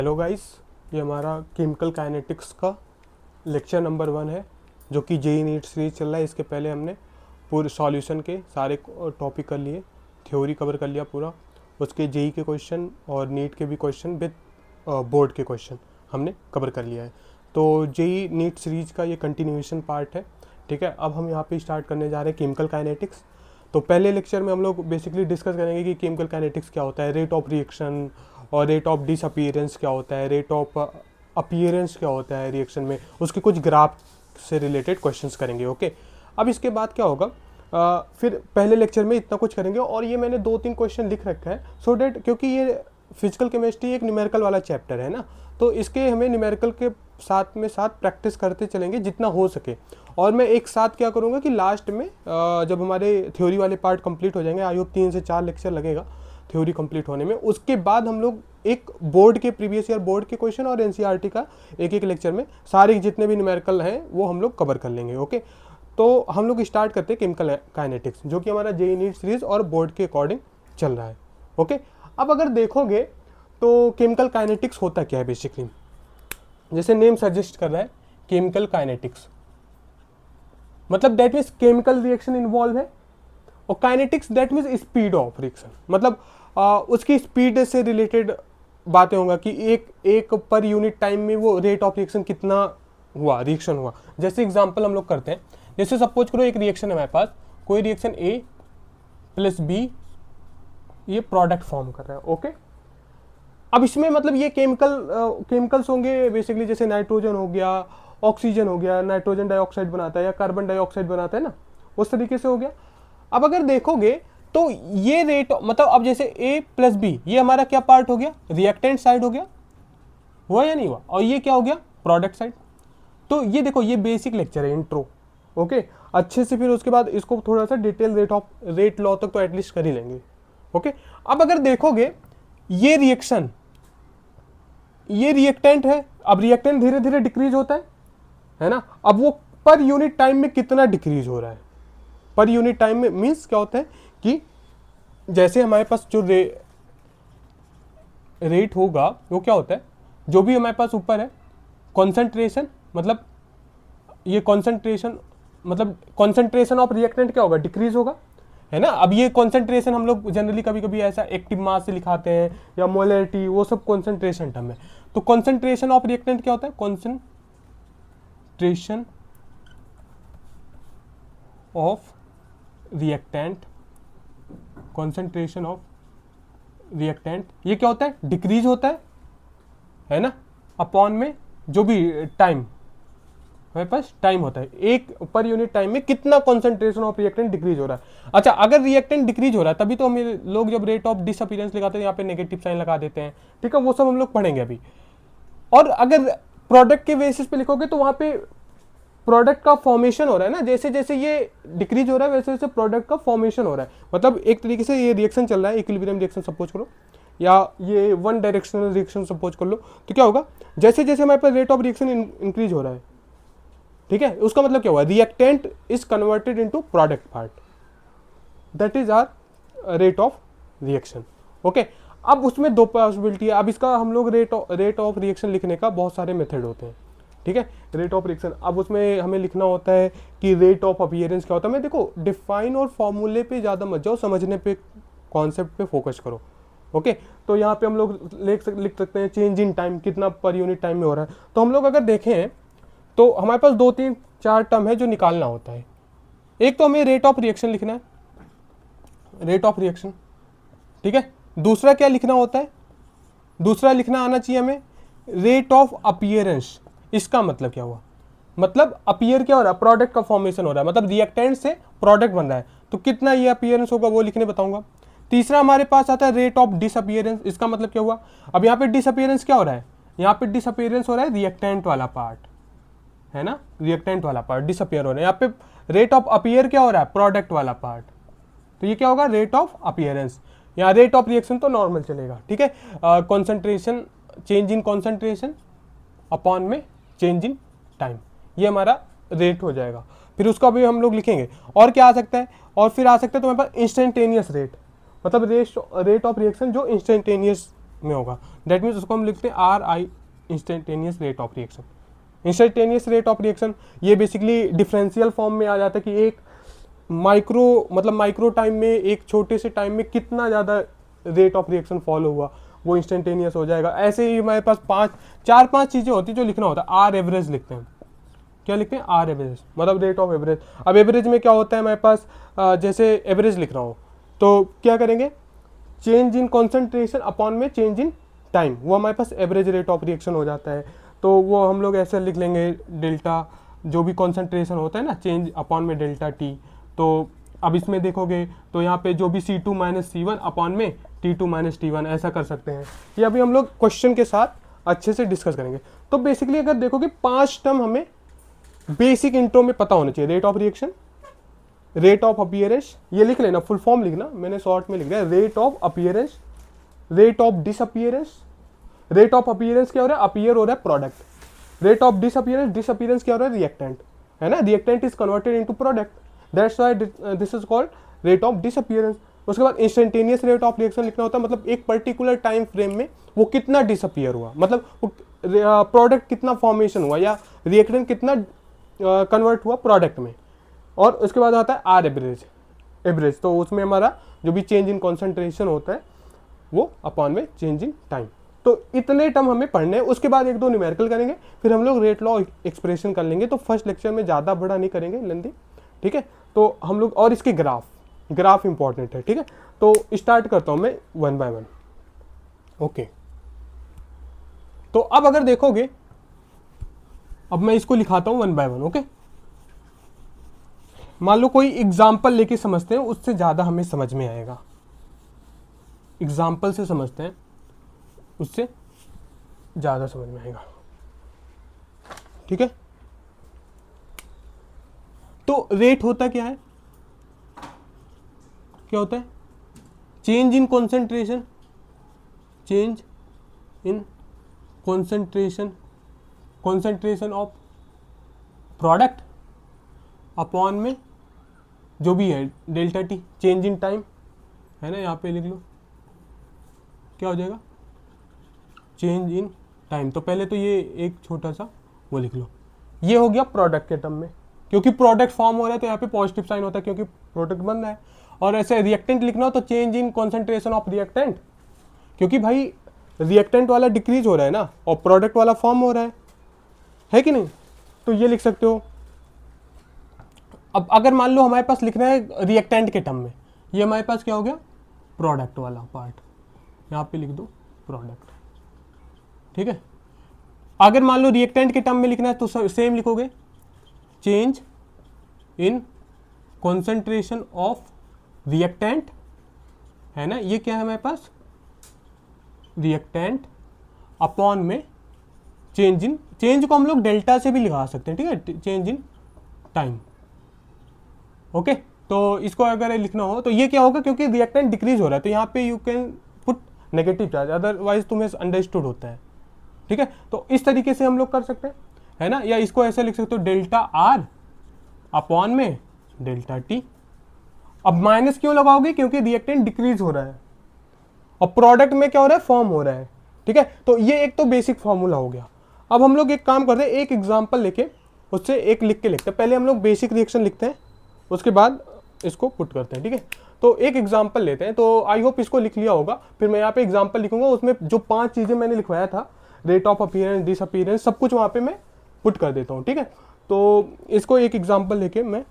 Hello guys, ये हमारा chemical kinetics का लेक्चर नंबर 1 है जो कि जेई नीट सीरीज चल रहा है। इसके पहले हमने पूरे सॉल्यूशन के सारे टॉपिक कर लिए, थ्योरी कवर कर लिया पूरा, उसके जेई के क्वेश्चन और नीट के भी क्वेश्चन विद बोर्ड के क्वेश्चन हमने कवर कर लिया है। तो जेई नीट सीरीज का ये कंटिन्यूएशन पार्ट है। ठीक है, अब हम यहाँ पे स्टार्ट करने जा रहे हैं केमिकल काइनेटिक्स। तो पहले लेक्चर में हम लोग बेसिकली डिस्कस करेंगे कि केमिकल काइनेटिक्स क्या होता है, रेट ऑफ रिएक्शन और रेट ऑफ डिसअपीयरेंस क्या होता है, रेट ऑफ अपीयरेंस क्या होता है रिएक्शन में, उसके कुछ ग्राफ से रिलेटेड क्वेश्चंस करेंगे। ओके, अब इसके बाद क्या होगा, फिर पहले लेक्चर में इतना कुछ करेंगे। और ये मैंने 2-3 क्वेश्चन लिख रखा है सो डैट, क्योंकि ये फिजिकल केमिस्ट्री एक न्यूमेरिकल वाला चैप्टर है ना, तो इसके हमें न्यूमेरिकल के साथ प्रैक्टिस करते चलेंगे जितना हो सके। और मैं एक साथ क्या करूँगा कि लास्ट में जब हमारे थ्योरी वाले पार्ट कंप्लीट हो जाएंगे, आई होप 3 से 4 लेक्चर लगेगा थ्योरी कंप्लीट होने में, उसके बाद हम लोग एक बोर्ड के प्रीवियस ईयर बोर्ड के क्वेश्चन और एनसीईआरटी का एक लेक्चर में सारे जितने भी न्यूमेरिकल हैं वो हम लोग कवर कर लेंगे। ओके, तो हम लोग स्टार्ट करते हैं केमिकल काइनेटिक्स, जो कि हमारा जेईई नीट सीरीज और बोर्ड के अकॉर्डिंग चल रहा है। ओके, अब अगर देखोगे तो केमिकल काइनेटिक्स होता क्या है बेसिकली, जैसे नेम सजेस्ट कर रहा है केमिकल काइनेटिक्स, मतलब that means chemical reaction involve है, और kinetics that means speed of reaction, मतलब उसकी स्पीड से रिलेटेड बातें होंगी कि एक पर यूनिट टाइम में वो रेट ऑफ रिएक्शन कितना हुआ, रिएक्शन हुआ। जैसे एग्जांपल हम लोग करते हैं, जैसे सपोज करो एक रिएक्शन है हमारे पास, कोई रिएक्शन ए प्लस बी ये प्रोडक्ट फॉर्म कर रहा है। ओके, अब इसमें मतलब ये केमिकल्स होंगे बेसिकली, जैसे नाइट्रोजन हो गया, ऑक्सीजन हो गया, नाइट्रोजन डाइऑक्साइड बनाता है या कार्बन डाइऑक्साइड बनाता है ना, उस तरीके से हो गया। अब अगर देखोगे तो ये रेट, मतलब अब जैसे ए प्लस बी ये हमारा क्या पार्ट हो गया, रिएक्टेंट साइड हो गया, हुआ या नहीं हुआ, और ये क्या हो गया, प्रोडक्ट साइड। तो ये देखो, ये बेसिक लेक्चर है, इंट्रो। ओके, अच्छे से फिर उसके बाद इसको थोड़ा सा डिटेल रेट लॉ तक तो एटलीस्ट कर ही लेंगे। ओके, अब अगर देखोगे ये रिएक्शन, ये रिएक्टेंट है, अब रिएक्टेंट धीरे धीरे डिक्रीज होता है ना। अब वो पर यूनिट टाइम में कितना डिक्रीज हो रहा है, पर यूनिट टाइम में मीन्स क्या होता है कि जैसे हमारे पास जो रेट होगा वो क्या होता है, जो भी हमारे पास ऊपर है कॉन्सेंट्रेशन, मतलब ये कॉन्सेंट्रेशन, मतलब कॉन्सेंट्रेशन ऑफ रिएक्टेंट क्या होगा, डिक्रीज होगा, है ना। अब ये कॉन्सेंट्रेशन हम लोग जनरली कभी कभी ऐसा एक्टिव मास से लिखाते हैं या मोलरिटी, वो सब कॉन्सेंट्रेशन टर्म है। तो कॉन्सेंट्रेशन ऑफ रिएक्टेंट क्या होता है, concentration of reactant, concentration of reactant ये क्या होता है, डिक्रीज होता है ना, अपॉन में जो भी टाइम हमारे पास टाइम होता है, एक पर यूनिट टाइम में कितना कॉन्सेंट्रेशन ऑफ रिएक्टेंट डिक्रीज हो रहा है। अच्छा, अगर रिएक्टेंट डिक्रीज हो रहा है तभी तो हम लोग जब रेट ऑफ डिसअपीयरेंस लगाते हैं यहाँ पे नेगेटिव साइन लगा देते हैं। ठीक है, वो सब हम लोग पढ़ेंगे अभी। और अगर प्रोडक्ट के बेसिस पे लिखोगे तो वहां पे प्रोडक्ट का फॉर्मेशन हो रहा है ना, जैसे जैसे ये डिक्रीज हो रहा है वैसे वैसे प्रोडक्ट का फॉर्मेशन हो रहा है। मतलब एक तरीके से ये रिएक्शन चल रहा है, इक्विलिब्रियम रिएक्शन सपोज करो, या ये वन डायरेक्शनल रिएक्शन सपोज कर लो, तो क्या होगा, जैसे जैसे हमारे पास रेट ऑफ रिएक्शन इंक्रीज हो रहा है, ठीक है, उसका मतलब क्या हुआ, reactant is converted into product part, that is hour rate of reaction. Okay, अब उसमें 2 पॉसिबिलिटी है। अब इसका हम लोग रेट ऑफ रिएक्शन लिखने का बहुत सारे मेथड होते हैं। ठीक है, रेट ऑफ रिएक्शन, अब उसमें हमें लिखना होता है कि रेट ऑफ अपीयरेंस क्या होता है। मैं देखो, डिफाइन और फॉर्मूले पे ज़्यादा मत जाओ, समझने पे, कॉन्सेप्ट पे फोकस करो। ओके, तो यहाँ पे हम लोग लिख सकते हैं चेंज इन टाइम, कितना पर यूनिट टाइम में हो रहा है। तो हम लोग अगर देखें तो हमारे पास 2-3-4 टर्म है जो निकालना होता है। एक तो हमें रेट ऑफ रिएक्शन लिखना है, रेट ऑफ रिएक्शन, ठीक है। दूसरा क्या लिखना होता है, दूसरा लिखना आना चाहिए हमें रेट ऑफ अपीयरेंस। इसका मतलब क्या हुआ, मतलब अपीयर क्या हो रहा है, प्रोडक्ट का फॉर्मेशन हो रहा है, मतलब रिएक्टेंट से प्रोडक्ट बन रहा है, तो कितना ये अपीयरेंस होगा वो लिखने बताऊंगा। तीसरा हमारे पास आता है रेट ऑफ डिसअपीयरेंस। इसका मतलब क्या हुआ, अब यहाँ पे डिसअपीयरेंस क्या हो रहा है, यहाँ पे डिसअपीयरेंस हो रहा है रिएक्टेंट वाला पार्ट, है ना, रिएक्टेंट वाला पार्ट डिसअपीयर हो रहा है। यहाँ पे रेट ऑफ अपीयर क्या हो रहा है, प्रोडक्ट वाला पार्ट, तो ये क्या होगा, रेट ऑफ अपीयरेंस। यहाँ रेट ऑफ रिएक्शन तो नॉर्मल चलेगा, ठीक है। Concentration, change in concentration upon में चेंज इन टाइम, ये हमारा रेट हो जाएगा। फिर उसका भी हम लोग लिखेंगे। और क्या आ सकता है, और फिर आ सकता है तुम्हारे पास इंस्टेंटेनियस रेट, मतलब रेट ऑफ रिएक्शन जो इंस्टेंटेनियस में होगा, दैट मीन्स उसको हम लिखते हैं are I, instantaneous rate of reaction. Instantaneous rate of reaction ये बेसिकली डिफरेंशियल फॉर्म में आ जाता है कि एक माइक्रो टाइम में, एक छोटे से टाइम में कितना ज़्यादा रेट ऑफ रिएक्शन फॉलो हुआ, वो इंस्टेंटेनियस हो जाएगा। ऐसे ही हमारे पास चार पांच चीज़ें होती है जो लिखना होता है। आर एवरेज लिखते हैं, क्या लिखते हैं? आर एवरेज, मतलब रेट ऑफ एवरेज। अब एवरेज में क्या होता है हमारे पास, जैसे एवरेज लिख रहा हूँ तो क्या करेंगे, चेंज इन कॉन्सेंट्रेशन अपॉन में चेंज इन टाइम, वो हमारे पास एवरेज रेट ऑफ रिएक्शन हो जाता है। तो वो हम लोग ऐसे लिख लेंगे, डेल्टा जो भी कॉन्सेंट्रेशन होता है ना, चेंज अपॉन में डेल्टा टी। तो अब इसमें देखोगे तो यहाँ पे जो भी C2 माइनस C1 अपॉन में T2 माइनस T1, ऐसा कर सकते हैं। ये अभी हम लोग क्वेश्चन के साथ अच्छे से डिस्कस करेंगे। तो बेसिकली अगर देखोगे 5 टर्म हमें बेसिक इंट्रो में पता होना चाहिए। Rate of reaction, rate of appearance, ये लिख लेना, फुल फॉर्म लिखना, मैंने शॉर्ट में लिख दिया। Rate of appearance, rate of disappearance. Rate of appearance क्या हो रहा है? अपीयर हो रहा है product. Rate of disappearance, disappearance क्या हो रहा है? रिएक्टेंट, है ना, reactant is converted into product, that's why this is called rate of disappearance. उसके बाद इंस्टेंटेनियस रेट ऑफ रिएक्शन लिखना होता है, मतलब एक पर्टिकुलर टाइम फ्रेम में वो कितना डिसअपीयर हुआ, मतलब प्रोडक्ट कितना फॉर्मेशन हुआ या रिएक्टेंट कितना कन्वर्ट हुआ प्रोडक्ट में। और उसके बाद आता है आर एवरेज, एवरेज तो उसमें हमारा जो भी चेंज इन कॉन्सेंट्रेशन होता है वो अपॉन में चेंज इन टाइम। तो इतने टर्म हमें पढ़ने हैं। उसके बाद एक दो न्यूमेरिकल करेंगे, फिर हम लोग रेट लॉ एक्सप्रेशन कर लेंगे। तो फर्स्ट लेक्चर में ज़्यादा बड़ा नहीं करेंगे, लेंदी, ठीक है। तो हम लोग, और इसके ग्राफ इंपॉर्टेंट है, ठीक है। तो स्टार्ट करता हूं मैं 1 बाय 1। ओके, तो अब अगर देखोगे, अब मैं इसको लिखाता हूं 1 बाय 1। ओके, मान लो कोई एग्जाम्पल लेके समझते हैं, उससे ज्यादा हमें समझ में आएगा। एग्जाम्पल से समझते हैं, उससे ज्यादा समझ में आएगा, ठीक है। तो रेट होता क्या है, क्या होता है? Change in concentration, change in concentration, concentration of product upon में जो भी है delta T, change in time, है ना, यहाँ पे लिख लो, क्या हो जाएगा? Change in time. तो पहले तो ये एक छोटा सा वो लिख लो, ये हो गया प्रोडक्ट के टर्म में, क्योंकि प्रोडक्ट फॉर्म हो रहा है तो यहाँ पे पॉजिटिव साइन होता है क्योंकि प्रोडक्ट बन रहा है। और ऐसे रिएक्टेंट लिखना हो तो change in concentration of reactant, क्योंकि भाई रिएक्टेंट वाला डिक्रीज हो रहा है ना और प्रोडक्ट वाला फॉर्म हो रहा है कि नहीं। तो ये लिख सकते हो। अब अगर मान लो हमारे पास लिखना है रिएक्टेंट के टर्म में, ये हमारे पास क्या हो गया? प्रोडक्ट वाला पार्ट, यहाँ पे लिख दो प्रोडक्ट, ठीक है। अगर मान लो रिएक्टेंट के टर्म में लिखना है तो सेम लिखोगे, change in concentration of reactant, है ना, ये क्या है हमारे पास? रिएक्टेंट अपॉन में चेंज इन, चेंज को हम लोग डेल्टा से भी लिखा सकते हैं, ठीक है, चेंज इन टाइम। ओके, तो इसको अगर लिखना हो तो ये क्या होगा, क्योंकि रिएक्टेंट डिक्रीज हो रहा है तो यहाँ पे you can put negative charge, otherwise तुम्हें अंडरस्टूड होता है, ठीक है। तो इस तरीके से हम लोग कर सकते हैं, है ना, या इसको ऐसे लिख सकते हो, डेल्टा आर अपॉन में डेल्टा टी। अब माइनस क्यों लगाओगे? क्योंकि रिएक्टेंट डिक्रीज हो रहा है और प्रोडक्ट में क्या हो रहा है? फॉर्म हो रहा है, ठीक है। तो ये एक तो बेसिक फॉर्मूला हो गया। अब हम लोग एक काम करते हैं, एक एग्जांपल लेके उससे एक लिख के लिखते हैं। पहले हम लोग बेसिक रिएक्शन लिखते हैं, उसके बाद इसको पुट करते हैं, ठीक है। तो एक एग्जांपल लेते हैं। तो आई होप इसको लिख लिया होगा। फिर मैं यहाँ पे एग्जांपल लिखूंगा, उसमें जो 5 चीजें मैंने लिखवाया था, रेट ऑफ अपीयरेंस, डिसअपीयरेंस, सब कुछ वहाँ पे मैं पुट कर देता हूँ, ठीक है। तो इसको एक एग्जांपल लेके मैं,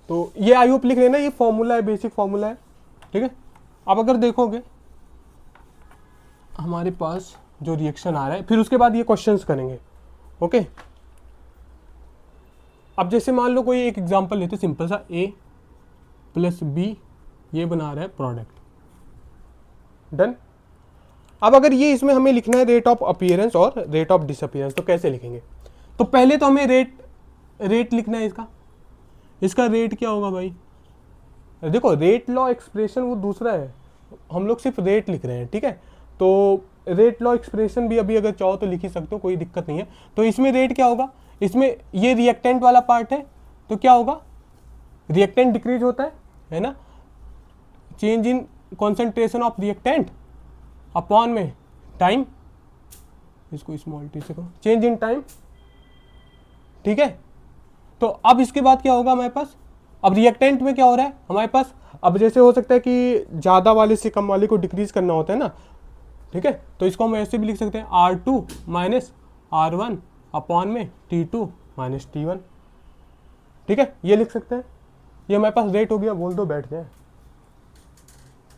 तो ये आई होप लिख लेना, ये फॉर्मूला है, बेसिक फॉर्मूला है, ठीक है। अब अगर देखोगे हमारे पास जो रिएक्शन आ रहा है, फिर उसके बाद ये क्वेश्चंस करेंगे, ओके। अब जैसे मान लो कोई एक एग्जांपल लेते सिंपल सा, A प्लस B ये बना रहा है प्रोडक्ट, डन। अब अगर ये इसमें हमें लिखना है रेट ऑफ अपीयरेंस और रेट ऑफ डिसअपीयरेंस, तो कैसे लिखेंगे? तो पहले तो हमें रेट लिखना है इसका रेट क्या होगा भाई? देखो, रेट लॉ एक्सप्रेशन वो दूसरा है, हम लोग सिर्फ रेट लिख रहे हैं, ठीक है। तो रेट लॉ एक्सप्रेशन भी अभी अगर चाहो तो लिख ही सकते हो, कोई दिक्कत नहीं है। तो इसमें रेट क्या होगा? इसमें ये रिएक्टेंट वाला पार्ट है तो क्या होगा? रिएक्टेंट डिक्रीज होता है ना, change in concentration of reactant upon में टाइम, इसको स्मॉल टी से कहो, चेंज इन टाइम, ठीक है। तो अब इसके बाद क्या होगा हमारे पास, अब रिएक्टेंट में क्या हो रहा है हमारे पास, अब जैसे हो सकता है कि ज़्यादा वाले से कम वाले को डिक्रीज करना होता है ना, ठीक है, तो इसको हम ऐसे भी लिख सकते हैं R2 माइनस R1 अपॉन में T2 माइनस T1, ठीक है, ये लिख सकते हैं। ये हमारे पास रेट हो गया, बोल दो बैठ जाए,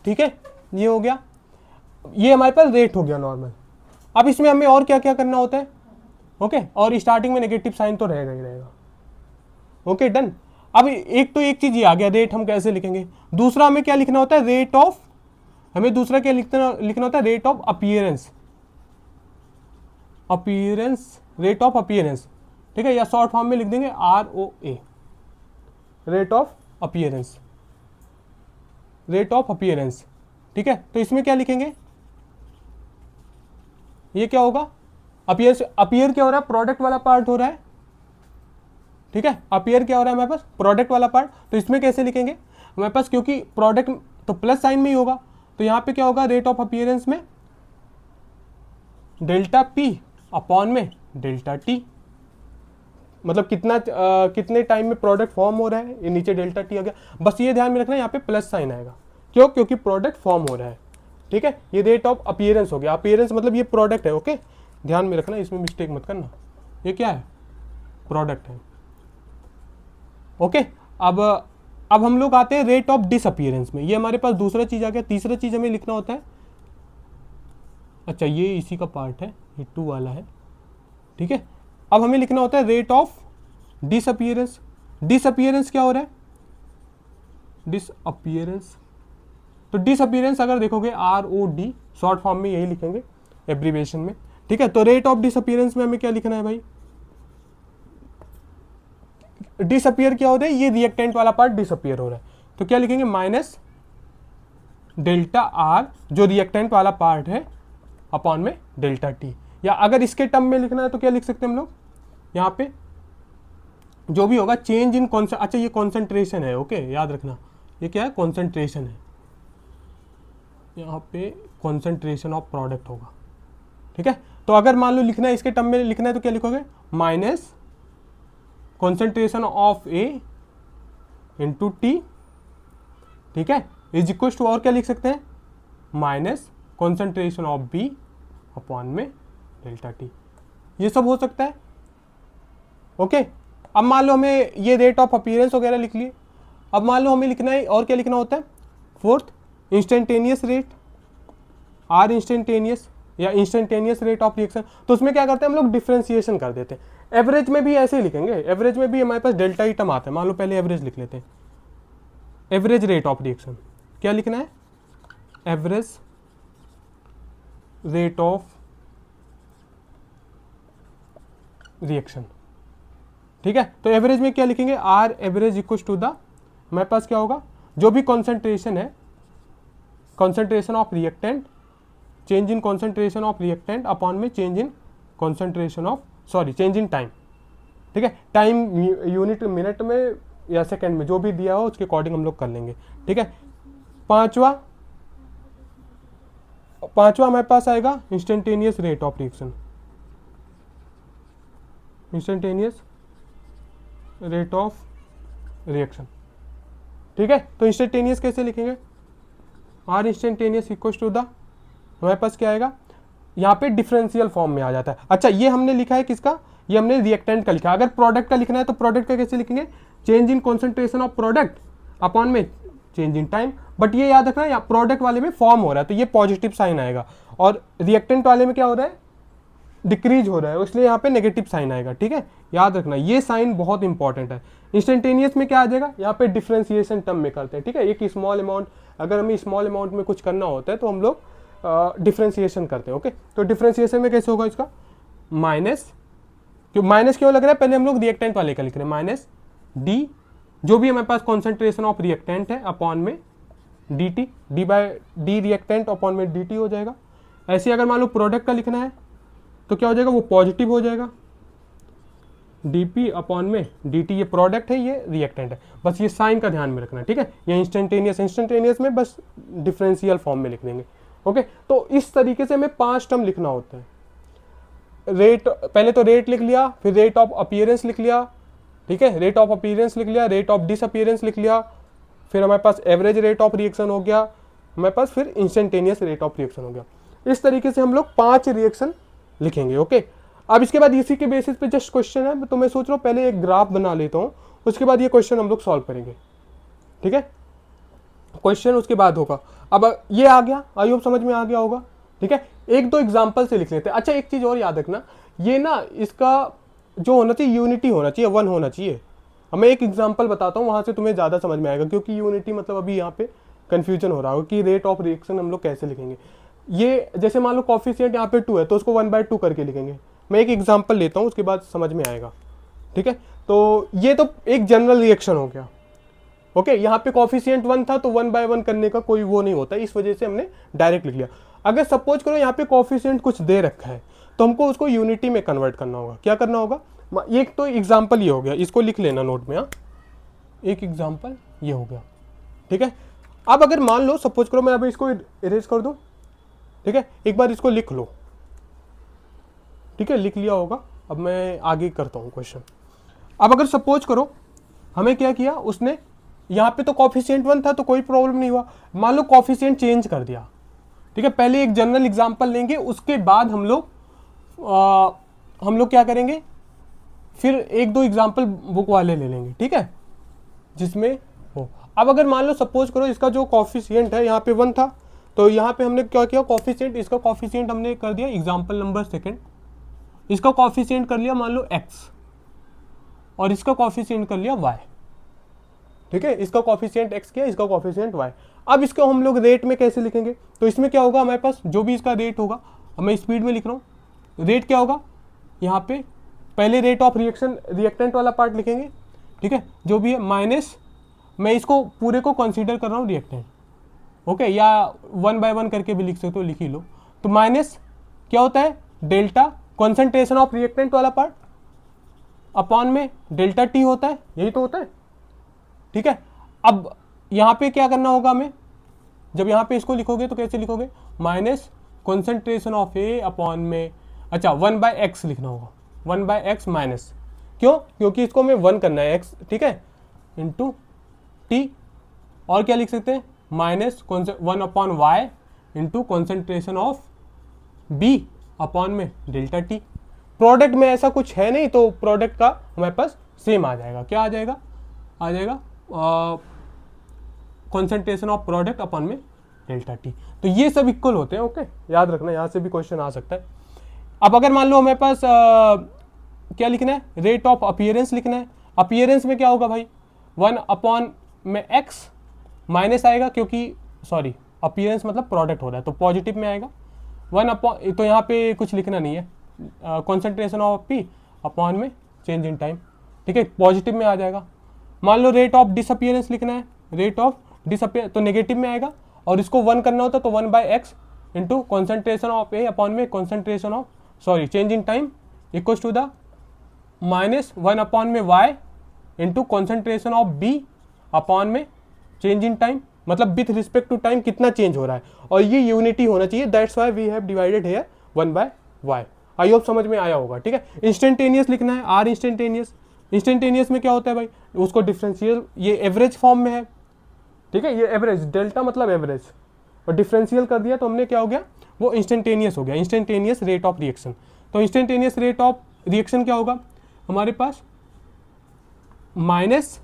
ठीक है, ये हो गया, ये हमारे पास रेट हो गया नॉर्मल। अब इसमें हमें और क्या क्या करना होता है, ओके, और स्टार्टिंग में नेगेटिव साइन तो रहेगा ही रहेगा, ओके डन। अब एक तो एक चीज ये आ गया, रेट हम कैसे लिखेंगे। दूसरा हमें क्या लिखना होता है, रेट ऑफ, हमें दूसरा क्या लिखना होता है, rate of appearance, appearance, rate of appearance, ठीक है, या शॉर्ट फॉर्म में लिख देंगे ROA, rate of appearance, rate of appearance, ठीक है। तो इसमें क्या लिखेंगे, ये क्या होगा, अपीयर, अपीयर क्या हो रहा है, प्रोडक्ट वाला पार्ट हो रहा है, ठीक है, अपीयर क्या हो रहा है हमारे पास, प्रोडक्ट वाला पार्ट। तो इसमें कैसे लिखेंगे हमारे पास, क्योंकि प्रोडक्ट तो प्लस साइन में ही होगा, तो यहां पे क्या होगा, रेट ऑफ अपीयरेंस में डेल्टा P अपॉन में डेल्टा T, मतलब कितने टाइम में प्रोडक्ट फॉर्म हो रहा है, ये नीचे डेल्टा T आ गया। बस ये ध्यान में रखना, यहाँ पे प्लस साइन आएगा, क्यों, क्योंकि प्रोडक्ट फॉर्म हो रहा है, ठीक है। ये रेट ऑफ अपीयरेंस हो गया, अपीयरेंस मतलब ये प्रोडक्ट है, ओके, ध्यान में रखना, इसमें मिस्टेक मत करना, ये क्या है, प्रोडक्ट है, ओके। अब हम लोग आते हैं रेट ऑफ डिसअपीयरेंस में, ये हमारे पास दूसरा चीज आ गया। तीसरा चीज हमें लिखना होता है, अच्छा ये इसी का पार्ट है, ये 2 वाला है, ठीक है। अब हमें लिखना होता है रेट ऑफ डिसअपीयरेंस। डिसअपीयरेंस क्या हो रहा है, डिसअपीयरेंस, तो डिसअपीयरेंस अगर देखोगे ROD, शॉर्ट फॉर्म में यही लिखेंगे एब्रीविएशन में, ठीक है। तो रेट ऑफ डिसअपीयरेंस में हमें क्या लिखना है भाई, डिसअपीयर क्या हो रहा है, ये रिएक्टेंट वाला पार्ट डिसअपीयर हो रहा है, तो क्या लिखेंगे, माइनस डेल्टा R जो रिएक्टेंट वाला पार्ट है अपॉन में डेल्टा T, या अगर इसके टर्म में लिखना है तो क्या लिख सकते हैं हम लोग, यहाँ पे जो भी होगा चेंज इन अच्छा ये कॉन्सेंट्रेशन है, ओके, याद रखना ये क्या है, कॉन्सेंट्रेशन है, यहाँ पे कॉन्सेंट्रेशन ऑफ प्रोडक्ट होगा, ठीक है। तो अगर मान लो लिखना है इसके टर्म में लिखना है तो क्या लिखोगे, minus concentration of A into T, ठीक है, इज इक्वल टू, और क्या लिख सकते हैं, minus concentration of B upon में डेल्टा T, ये सब हो सकता है, ओके। अब मान लो हमें ये रेट ऑफ अपीयरेंस वगैरह लिख लिए, अब मान लो हमें लिखना है और क्या लिखना होता है, fourth instantaneous rate, R instantaneous या इंस्टेंटेनियस रेट ऑफ रिएक्शन। तो उसमें क्या करते हैं हम लोग, डिफरेंशिएशन कर देते हैं। एवरेज में भी ऐसे ही लिखेंगे, एवरेज में भी हमारे पास डेल्टा ही टर्म आता है, मान लो पहले एवरेज लिख लेते हैं, एवरेज रेट ऑफ रिएक्शन, क्या लिखना है, एवरेज रेट ऑफ रिएक्शन, ठीक है। तो एवरेज में क्या लिखेंगे, R average equal to the, हमारे पास क्या होगा, जो भी कॉन्सेंट्रेशन है, concentration of reactant, change in concentration of reactant upon में change in concentration of, sorry change in time, ठीक है, टाइम यूनिट मिनट में या सेकंड में जो भी दिया हो उसके अकॉर्डिंग हम लोग कर लेंगे, ठीक है। पांचवा हमारे पास आएगा instantaneous rate of reaction, instantaneous rate of reaction, ठीक है। तो इंस्टेंटेनियस कैसे लिखेंगे, R instantaneous equal to the, हमारे पास क्या आएगा, यहाँ पे डिफरेंशियल फॉर्म में आ जाता है। अच्छा ये हमने लिखा है किसका, ये हमने रिएक्टेंट का लिखा है। अगर प्रोडक्ट का लिखना है तो प्रोडक्ट का कैसे लिखेंगे, change in concentration of product upon में चेंज इन टाइम, बट ये याद रखना यहाँ प्रोडक्ट वाले में फॉर्म हो रहा है तो ये पॉजिटिव साइन आएगा, और रिएक्टेंट वाले में क्या हो रहा है, डिक्रीज हो रहा है, इसलिए यहाँ पे नेगेटिव साइन आएगा, ठीक है, याद रखना ये साइन बहुत इंपॉर्टेंट है। इंस्टेंटेनियस में क्या आ जाएगा, यहाँ पे डिफरेंशिएशन टर्म में करते हैं, ठीक है, एक स्मॉल अमाउंट, अगर हमें स्मॉल अमाउंट में कुछ करना होता है तो हम लोग डिफरेंशिएशन करते हैं, ओके। तो डिफरेंशिएशन में कैसे होगा इसका, माइनस, माइनस क्यों लग रहा है, पहले हम लोग रिएक्टेंट वाले का लिख रहे हैं, माइनस डी, जो भी हमारे पास कॉन्सेंट्रेशन ऑफ रिएक्टेंट है अपॉन में D T, D by D reactant upon में डी टी हो जाएगा। ऐसे अगर मान लो प्रोडक्ट का लिखना है तो क्या हो जाएगा, वो पॉजिटिव हो जाएगा, dp अपॉन में dt, ये प्रोडक्ट है, ये रिएक्टेंट है, बस ये साइन का ध्यान में रखना है, ठीक है। ये इंस्टेंटेनियस में बस डिफरेंशियल फॉर्म में लिख देंगे, ओके। तो इस तरीके से हमें 5 टर्म लिखना होता है। रेट, पहले तो रेट लिख लिया, फिर रेट ऑफ अपीयरेंस लिख लिया, ठीक है, रेट ऑफ अपीयरेंस लिख लिया, रेट ऑफ डिसअपीयरेंस लिख लिया, फिर हमारे पास एवरेज रेट ऑफ रिएक्शन हो गया हमारे पास, फिर इंस्टेंटेनियस रेट ऑफ रिएक्शन हो गया। इस तरीके से हम लोग 5 रिएक्शन लिखेंगे, ओके। अब इसके बाद इसी के बेसिस पे जस्ट क्वेश्चन है, तो मैं सोच रहा हूँ पहले एक ग्राफ बना लेता हूँ, उसके बाद ये क्वेश्चन हम लोग सॉल्व करेंगे, ठीक है। क्वेश्चन उसके बाद होगा। अब ये आ गया, आई होप समझ में आ गया होगा, ठीक है। एक दो एग्जाम्पल से लिख लेते हैं। अच्छा, एक चीज और याद रखना, ये ना इसका जो होना चाहिए यूनिटी होना चाहिए, 1 होना चाहिए। अब मैं एक एग्जाम्पल बताता हूँ, वहां से तुम्हें ज्यादा समझ में आएगा, क्योंकि यूनिटी मतलब अभी यहाँ पे कंफ्यूजन हो रहा होगा कि रेट ऑफ रिएक्शन हम लोग कैसे लिखेंगे। ये जैसे मान लो कॉफिशिएंट यहाँ पे 2 है, तो उसको 1/2 करके लिखेंगे। मैं एक एग्जाम्पल लेता हूँ, उसके बाद समझ में आएगा, ठीक है। तो ये तो एक जनरल रिएक्शन हो गया, ओके। यहाँ पे कॉफिशिएंट 1 था, तो 1/1 करने का कोई वो नहीं होता, इस वजह से हमने डायरेक्ट लिख लिया। अगर सपोज करो यहाँ पे कॉफिशिएंट कुछ दे रखा है, तो हमको उसको यूनिटी में कन्वर्ट करना होगा। क्या करना होगा? एक तो एग्जाम्पल ये हो गया, इसको लिख लेना नोट में, हाँ। एक एग्जाम्पल ये हो गया, ठीक है। अब अगर मान लो सपोज करो मैं अभी इसको इरेज कर दूं, ठीक है, एक बार इसको लिख लो, ठीक है, लिख लिया होगा। अब मैं आगे करता हूं क्वेश्चन। अब अगर सपोज करो हमें क्या किया उसने, यहाँ पे तो कॉफिशिएंट 1 था तो कोई प्रॉब्लम नहीं हुआ। मान लो कॉफिशिएंट चेंज कर दिया, ठीक है। पहले एक जनरल एग्जांपल लेंगे, उसके बाद हम लोग क्या करेंगे, फिर एक दो एग्जांपल बुक वाले ले लेंगे, ठीक है, जिसमें हो। अब अगर मान लो सपोज करो इसका जो कॉफिशिएंट है यहाँ पे 1 था, तो यहाँ पे हमने क्या किया, कॉफिशिएंट, इसका कॉफिशिएंट हमने कर दिया एग्जांपल नंबर 2, इसका कॉफिशिएंट कर लिया मान लो x, और इसका कॉफिशिएंट कर लिया y, ठीक है। इसका कॉफिशिएंट x किया, इसका कॉफिशिएंट y। अब इसको हम लोग रेट में कैसे लिखेंगे? तो इसमें क्या होगा, हमारे पास जो भी इसका रेट होगा, अब मैं स्पीड में लिख रहा हूँ, रेट क्या होगा यहाँ पे, पहले रेट ऑफ रिएक्शन रिएक्टेंट वाला पार्ट लिखेंगे, ठीक है, जो भी है, माइनस, मैं इसको पूरे को कंसीडर कर रहा हूँ रिएक्टेंट, ओके, या 1/1 करके भी लिख सकते हो, लिख ही लो। तो माइनस क्या होता है, डेल्टा कॉन्सेंट्रेशन ऑफ रिएक्टेंट वाला पार्ट अपॉन में डेल्टा टी होता है, यही तो होता है, ठीक है। अब यहाँ पे क्या करना होगा हमें, जब यहाँ पे इसको लिखोगे तो कैसे लिखोगे, minus concentration of A upon में, अच्छा 1/x लिखना होगा, 1/x माइनस, क्यों, क्योंकि इसको हमें 1 करना है x, ठीक है, इंटू टी, और क्या लिख सकते हैं, minus 1/y into concentration of b upon में डेल्टा टी। प्रोडक्ट में ऐसा कुछ है नहीं, तो प्रोडक्ट का हमारे पास सेम आ जाएगा, क्या आ जाएगा, आ जाएगा कॉन्सेंट्रेशन ऑफ प्रोडक्ट अपॉन में डेल्टा टी। तो ये सब इक्वल होते हैं, ओके, याद रखना, यहाँ से भी क्वेश्चन आ सकता है। अब अगर मान लो हमारे पास क्या लिखना है, रेट ऑफ अपीयरेंस लिखना है। अपीयरेंस में क्या होगा भाई, 1 अपॉन में x माइनस आएगा, क्योंकि सॉरी अपीयरेंस मतलब प्रोडक्ट हो रहा है तो पॉजिटिव में आएगा, 1 अपॉन, तो यहाँ पे कुछ लिखना नहीं है, कॉन्सेंट्रेशन ऑफ p अपॉन में चेंज इन टाइम, ठीक है, पॉजिटिव में आ जाएगा। मान लो रेट ऑफ डिसअपीयरेंस लिखना है, रेट ऑफ डिसअपीयर तो नेगेटिव में आएगा, और इसको 1 करना होता तो 1/x into concentration of A upon में concentration of change in time equals to the minus 1 upon में y into concentration of b upon में चेंज इन टाइम, मतलब विथ रिस्पेक्ट टू टाइम कितना चेंज हो रहा है, और ये यूनिटी होना चाहिए, that's why we have divided here 1/y। I hope समझ में आया होगा, ठीक है। इंस्टेंटेनियस लिखना है, आर इंस्टेंटेनियस, इंस्टेंटेनियस में क्या होता है भाई, उसको डिफरेंशियल, ये एवरेज फॉर्म में है, ठीक है, ये एवरेज, डेल्टा मतलब एवरेज, और डिफरेंशियल कर दिया तो हमने क्या हो गया, वो इंस्टेंटेनियस हो गया, इंस्टेंटेनियस रेट ऑफ रिएक्शन। तो इंस्टेंटेनियस रेट ऑफ रिएक्शन क्या होगा हमारे पास, माइनस,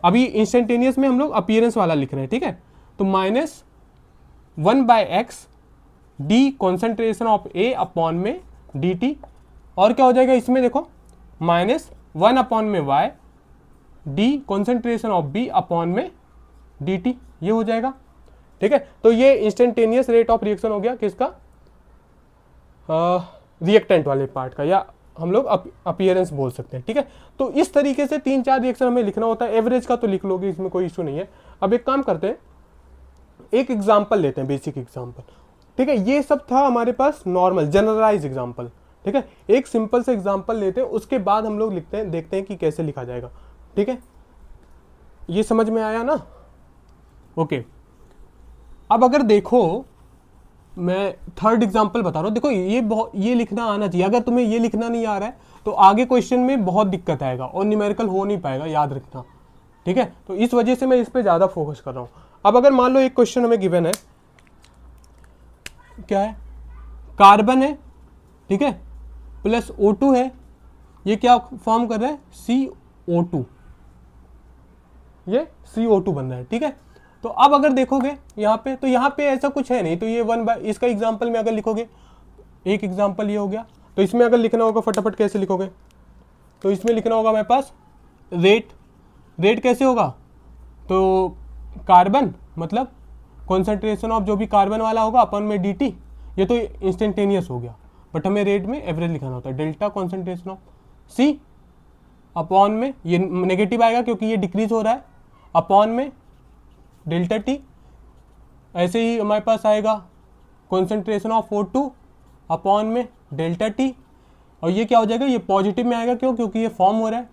अभी इंस्टेंटेनियस में हम लोग अपीयरेंस वाला लिख रहे हैं, ठीक है, तो minus 1/x D concentration of A upon में डी टी, और क्या हो जाएगा इसमें देखो, माइनस 1 अपॉन में y D concentration of b upon में डी टी, ये हो जाएगा, ठीक है। तो ये इंस्टेंटेनियस रेट ऑफ रिएक्शन हो गया किसका, रिएक्टेंट वाले पार्ट का, या हम लोग अपीयरेंस बोल सकते हैं, ठीक है। तो इस तरीके से 3-4 रिएक्शन हमें लिखना होता है, एवरेज का तो लिख लोगे, इसमें कोई इशू नहीं है। अब एक काम करते हैं, एक एग्जाम्पल लेते हैं, बेसिक एग्जाम्पल, ठीक है। ये सब था हमारे पास नॉर्मल जनरलाइज एग्जाम्पल, ठीक है, एक सिंपल से एग्जांपल लेते हैं, उसके बाद हम लोग लिखते हैं, देखते हैं कि कैसे लिखा जाएगा। ठीक है, ये समझ में आया ना? ओके, अब अगर देखो मैं थर्ड एग्जांपल बता रहा हूँ, देखो ये लिखना आना चाहिए। अगर तुम्हें ये लिखना नहीं आ रहा है तो आगे क्वेश्चन में बहुत दिक्कत आएगा और न्यूमेरिकल हो नहीं पाएगा, याद रखना। ठीक है, तो इस वजह से मैं इस पे ज़्यादा फोकस कर रहा हूँ। अब अगर मान लो एक क्वेश्चन हमें गिवन है, क्या है, कार्बन है, ठीक है, प्लस O2 है, ये क्या फॉर्म कर रहा है, CO2, ये CO2 बन रहा है। ठीक है, तो अब अगर देखोगे यहाँ पे, तो यहाँ पे ऐसा कुछ है नहीं, तो ये इसका एग्जाम्पल में अगर लिखोगे, एक एग्जाम्पल ये हो गया, तो इसमें अगर लिखना होगा फटाफट कैसे लिखोगे, तो इसमें लिखना होगा मेरे पास रेट कैसे होगा, तो कार्बन मतलब कॉन्सेंट्रेशन ऑफ जो भी कार्बन वाला होगा अपन में dt, ये तो इंस्टेंटेनियस हो गया, बट हमें रेट में एवरेज लिखना होता है, delta concentration of C upon में, ये नेगेटिव आएगा क्योंकि ये डिक्रीज हो रहा है, अपॉन में डेल्टा टी। ऐसे ही हमारे पास आएगा कॉन्सेंट्रेशन ऑफ O2 अपॉन में डेल्टा टी, और ये क्या हो जाएगा, ये पॉजिटिव में आएगा, क्यों, क्योंकि ये फॉर्म हो रहा है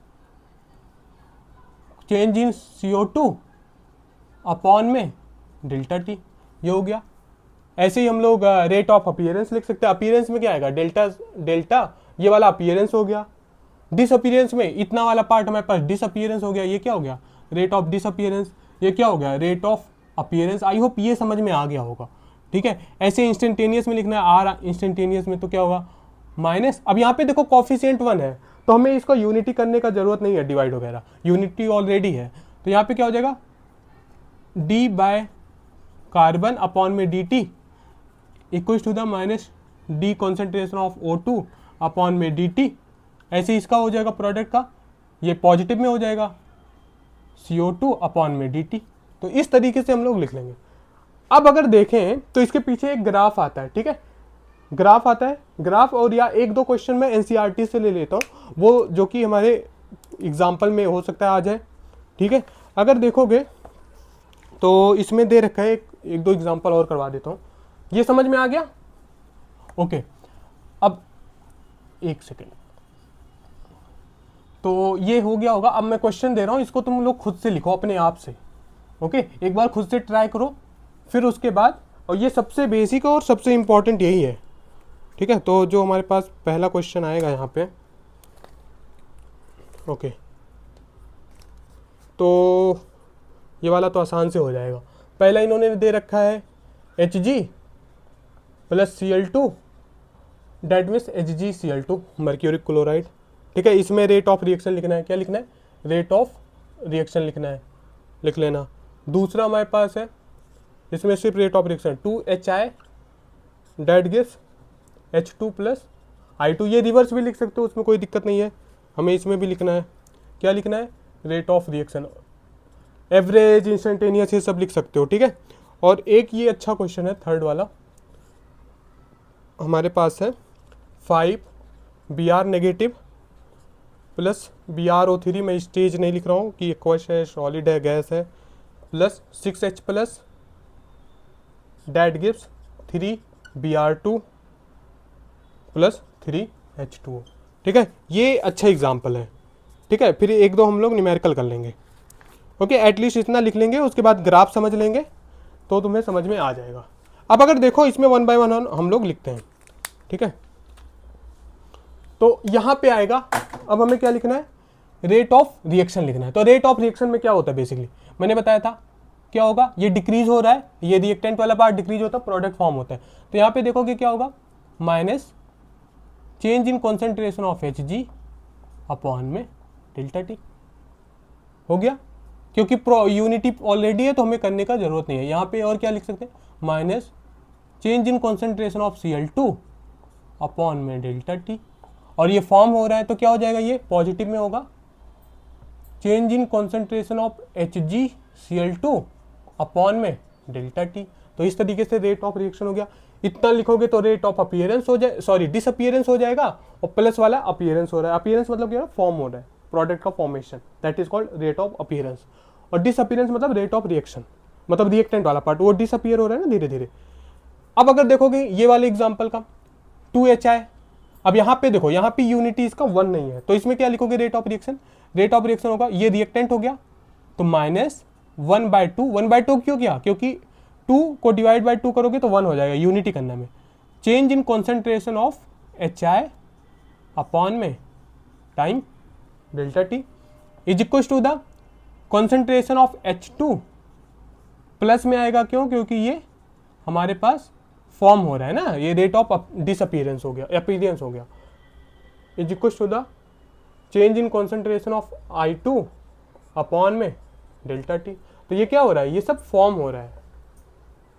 चेंज इन CO2 अपॉन में डेल्टा टी, ये हो गया। ऐसे ही हम लोग रेट ऑफ अपीयरेंस लिख सकते हैं। अपीयरेंस में क्या आएगा, डेल्टा ये वाला अपीयरेंस हो गया, डिसअपीयरेंस में इतना वाला पार्ट हमारे पास डिसअपीयरेंस हो गया, ये क्या हो गया, रेट ऑफ डिसअपीयरेंस, ये क्या हो गया, rate of appearance. I hope ये समझ में आ गया होगा। ठीक है, ऐसे इंस्टेंटेनियस में लिखना है, आर इंस्टेंटेनियस में तो क्या होगा माइनस, अब यहाँ पे देखो कॉफिशिएंट 1 है तो हमें इसको यूनिटी करने का जरूरत नहीं है, डिवाइड वगैरह यूनिटी ऑलरेडी है, तो यहाँ पे क्या हो जाएगा डी बाय कार्बन अपॉन में D T equals to the minus D concentration of O2 upon में डी टी। ऐसे इसका हो जाएगा प्रोडक्ट का, ये पॉजिटिव में हो जाएगा CO2 अपॉन में डी टी। तो इस तरीके से हम लोग लिख लेंगे। अब अगर देखें तो इसके पीछे एक ग्राफ आता है, ठीक है, ग्राफ आता है, ग्राफ, और या एक दो क्वेश्चन मैं एनसीईआरटी से ले लेता हूँ, वो जो कि हमारे एग्जाम्पल में हो सकता है आ जाए। ठीक है, अगर देखोगे तो इसमें दे रखा है, एक दो एग्जाम्पल और करवा देता हूँ। ये समझ में आ गया? ओके, अब एक सेकेंड, तो ये हो गया होगा। अब मैं क्वेश्चन दे रहा हूँ, इसको तुम लोग खुद से लिखो अपने आप से। ओके, एक बार खुद से ट्राई करो, फिर उसके बाद, और ये सबसे बेसिक और सबसे इम्पॉर्टेंट यही है। ठीक है, तो जो हमारे पास पहला क्वेश्चन आएगा यहाँ पे, ओके, तो ये वाला तो आसान से हो जाएगा। पहला इन्होंने दे रखा है Hg plus Cl2, that means HgCl2 mercuric chloride. ठीक है, इसमें रेट ऑफ रिएक्शन लिखना है, क्या लिखना है, रेट ऑफ रिएक्शन लिखना है, लिख लेना। दूसरा हमारे पास है, इसमें सिर्फ rate of reaction 2HI that gives H2 plus I2, ये रिवर्स भी लिख सकते हो, उसमें कोई दिक्कत नहीं है। हमें इसमें भी लिखना है, क्या लिखना है, rate of reaction, average, instantaneous, ये सब लिख सकते हो। ठीक है, और एक ये अच्छा क्वेश्चन है थर्ड वाला, हमारे पास है 5Br नेगेटिव प्लस BrO3, मैं स्टेज नहीं लिख रहा हूँ कि एक्वस है, सॉलिड है, गैस है, plus 6H plus that gives 3Br2 plus 3H2O। ठीक है, ये अच्छा एग्जाम्पल है। ठीक है, फिर एक दो हम लोग न्यूमेरिकल कर लेंगे। ओके, एटलीस्ट इतना लिख लेंगे, उसके बाद ग्राफ समझ लेंगे तो तुम्हें समझ में आ जाएगा। अब अगर देखो इसमें 1 बाय 1 हम लोग लिखते हैं। ठीक है, तो यहाँ पे आएगा, अब हमें क्या लिखना है, रेट ऑफ रिएक्शन लिखना है। तो रेट ऑफ रिएक्शन में क्या होता है, बेसिकली मैंने बताया था क्या होगा, ये डिक्रीज हो रहा है, ये रिएक्टेंट वाला पार्ट डिक्रीज होता है, प्रोडक्ट फॉर्म होता है। तो यहाँ पे देखोगे क्या होगा, minus change in concentration of Hg upon में डेल्टा टी, हो गया, क्योंकि यूनिटी ऑलरेडी है तो हमें करने का जरूरत नहीं है। यहाँ पे और क्या लिख सकते हैं, minus change in concentration of Cl2 upon में डेल्टा टी, और ये फॉर्म हो रहा है तो क्या हो जाएगा, ये पॉजिटिव में होगा, change in concentration of HgCl2 upon में डेल्टा टी। तो इस तरीके से रेट ऑफ रिएक्शन हो गया। इतना लिखोगे तो रेट ऑफ अपीयरेंस हो जाए, सॉरी डिसअपीयरेंस हो जाएगा, और प्लस वाला अपीयरेंस हो रहा है। अपीयरेंस मतलब क्या, फॉर्म हो रहा है, प्रोडक्ट का formation, that is called rate of appearance. और डिसअपीयरेंस मतलब रेट ऑफ रिएक्शन, मतलब रिएक्टेंट वाला पार्ट वो डिसअपीयर हो रहा है ना धीरे धीरे। अब अगर देखोगे ये वाले एग्जाम्पल का 2HI अब यहाँ पे देखो, यहाँ पे यूनिटी इसका 1 नहीं है, तो इसमें क्या लिखोगे rate of reaction, rate of reaction होगा ये रिएक्टेंट हो गया तो -1/2, 1/2 क्यों किया, क्योंकि 2 को डिवाइड बाय 2 करोगे तो 1 हो जाएगा यूनिटी करने में। Change in concentration of HI upon में time delta T is equal to the concentration of H2 plus में आएगा, क्यों, क्योंकि ये हमारे पास फॉर्म हो रहा है ना, ये रेट ऑफ डिसअपीयरेंस हो गया, अपीयरेंस हो गया, is equal to the change in concentration of I2 upon में डेल्टा टी। तो ये क्या हो रहा है, ये सब फॉर्म हो रहा है,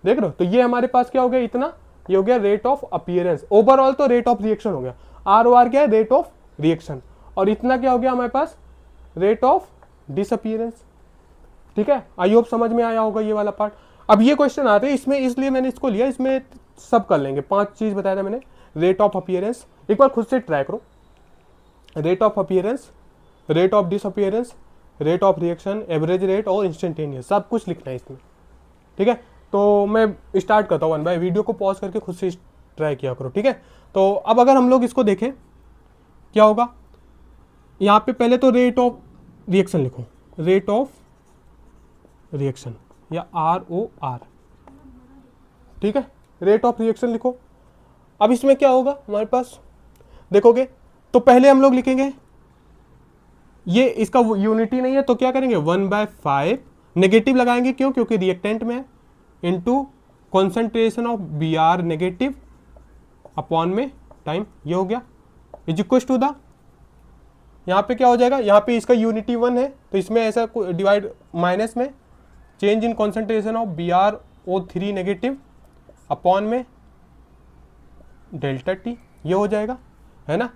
देख रहे हो। तो ये हमारे पास क्या हो गया, इतना ये हो गया रेट ऑफ अपीयरेंस। ओवरऑल तो रेट ऑफ रिएक्शन हो गया, ROR क्या है, रेट ऑफ रिएक्शन, और इतना क्या हो गया हमारे पास, रेट ऑफ डिसअपीयरेंस। ठीक है, आई होप समझ में आया होगा ये वाला पार्ट। अब ये क्वेश्चन आते हैं इसमें, इसलिए मैंने इसको लिया, इसमें सब कर लेंगे, 5 चीज बताया था मैंने। रेट ऑफ अपीयरेंस एक बार खुद से ट्राई करो, rate of appearance, rate of disappearance, rate of reaction, average rate और इंस्टेंटेनियस, सब कुछ लिखना है इसमें। ठीक है, तो मैं स्टार्ट करता हूँ 1 बाय, वीडियो को पॉज करके खुद से ट्राई किया करो। ठीक है, तो अब अगर हम लोग इसको देखें क्या होगा, यहाँ पे पहले तो रेट ऑफ रिएक्शन लिखो, रेट ऑफ रिएक्शन या ROR। ठीक है, रेट ऑफ रिएक्शन लिखो। अब इसमें क्या होगा हमारे पास, देखोगे तो पहले हम लोग लिखेंगे, ये इसका यूनिटी नहीं है तो क्या करेंगे 1/5 नेगेटिव लगाएंगे, क्यों, क्योंकि रिएक्टेंट में है, into concentration of Br negative upon में टाइम, ये हो गया इज इक्वल टू द, यहाँ पे क्या हो जाएगा, यहाँ पे इसका यूनिटी 1 है तो इसमें ऐसा डिवाइड माइनस में change in concentration of BrO3 negative upon में डेल्टा टी, ये हो जाएगा, है ना।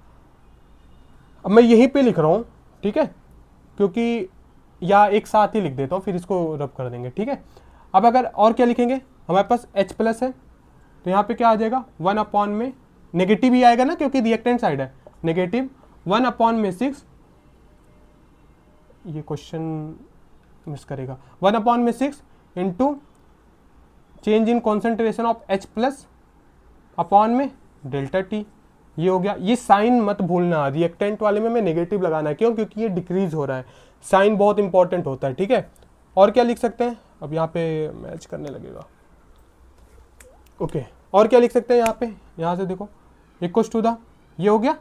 अब मैं यहीं पे लिख रहा हूँ, ठीक है, क्योंकि या एक साथ ही लिख देता हूँ फिर इसको रब कर देंगे। ठीक है, अब अगर और क्या लिखेंगे, हमारे पास H प्लस है तो यहाँ पे क्या आ जाएगा 1 अपॉन में, नेगेटिव ही आएगा ना क्योंकि रिएक्टेंट साइड है, नेगेटिव 1 अपॉन में 6, ये क्वेश्चन मिस करेगा, 1 अपॉन में 6 into change in concentration of H plus upon में डेल्टा टी, ये हो गया। ये साइन मत भूलना, रिएक्टेंट वाले में नेगेटिव लगाना है, क्यों, क्योंकि ये डिक्रीज हो रहा है, साइन बहुत इंपॉर्टेंट होता है। ठीक है, और क्या लिख सकते हैं, अब यहाँ पे मैच करने लगेगा, ओके, और क्या लिख सकते हैं यहाँ पे, यहाँ से देखो इक्वल टू द, ये हो गया,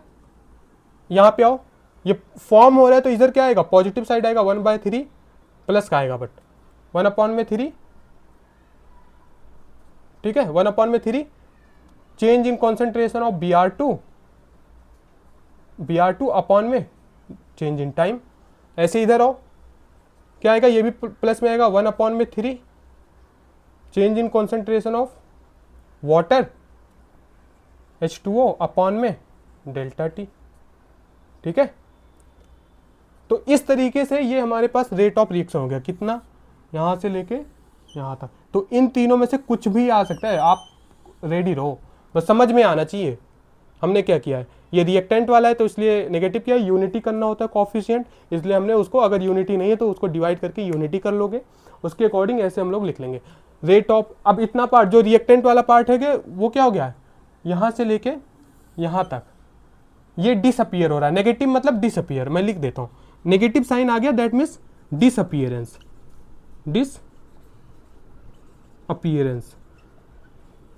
यहाँ पे आओ, ये फॉर्म हो रहा है तो इधर क्या आएगा, पॉजिटिव साइड आएगा 1/3 प्लस का आएगा, बट 1 अपॉन में 3, ठीक है, 1 अपॉन में 3 change in concentration of Br2 upon में चेंज इन टाइम, ऐसे इधर आओ क्या आएगा, ये भी प्लस में आएगा 1 अपॉन में 3 change in concentration of water H2O upon में डेल्टा टी। ठीक है, तो इस तरीके से ये हमारे पास रेट ऑफ रिएक्शन हो गया, कितना, यहां से लेके यहां तक। तो इन तीनों में से कुछ भी आ सकता है, आप रेडी रहो, बस समझ में आना चाहिए हमने क्या किया है। ये रिएक्टेंट वाला है तो इसलिए नेगेटिव किया है, यूनिटी करना होता है कोफिशिएंट, इसलिए हमने उसको, अगर यूनिटी नहीं है तो उसको डिवाइड करके यूनिटी कर लोगे, उसके अकॉर्डिंग ऐसे हम लोग लिख लेंगे रेट ऑफ। अब इतना पार्ट जो रिएक्टेंट वाला पार्ट है वो क्या हो गया है, यहाँ से लेके यहाँ तक ये डिसअपियर हो रहा है, नेगेटिव मतलब डिसअपियर, मैं लिख देता हूँ, नेगेटिव साइन आ गया दैट मीन्स डिसअपियरेंस, डिसअपियरेंस।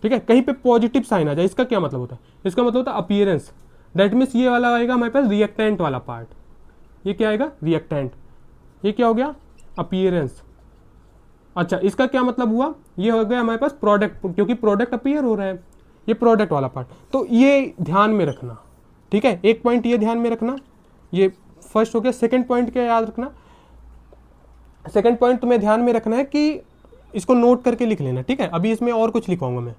ठीक है, कहीं पे पॉजिटिव साइन आ जाए इसका क्या मतलब होता है, इसका मतलब होता है अपीयरेंस, दैट मीन्स ये वाला आएगा हमारे पास रिएक्टेंट वाला पार्ट, ये क्या आएगा रिएक्टेंट, ये क्या हो गया अपीयरेंस। अच्छा, इसका क्या मतलब हुआ, ये हो गया हमारे पास प्रोडक्ट, क्योंकि प्रोडक्ट अपीयर हो रहा है, ये प्रोडक्ट वाला पार्ट, तो ये ध्यान में रखना। ठीक है, एक पॉइंट ये ध्यान में रखना, ये फर्स्ट हो गया। सेकंड पॉइंट क्या याद रखना, सेकंड पॉइंट तुम्हें ध्यान में रखना है कि इसको नोट करके लिख लेना। ठीक है, अभी इसमें और कुछ लिखवाऊंगा मैं,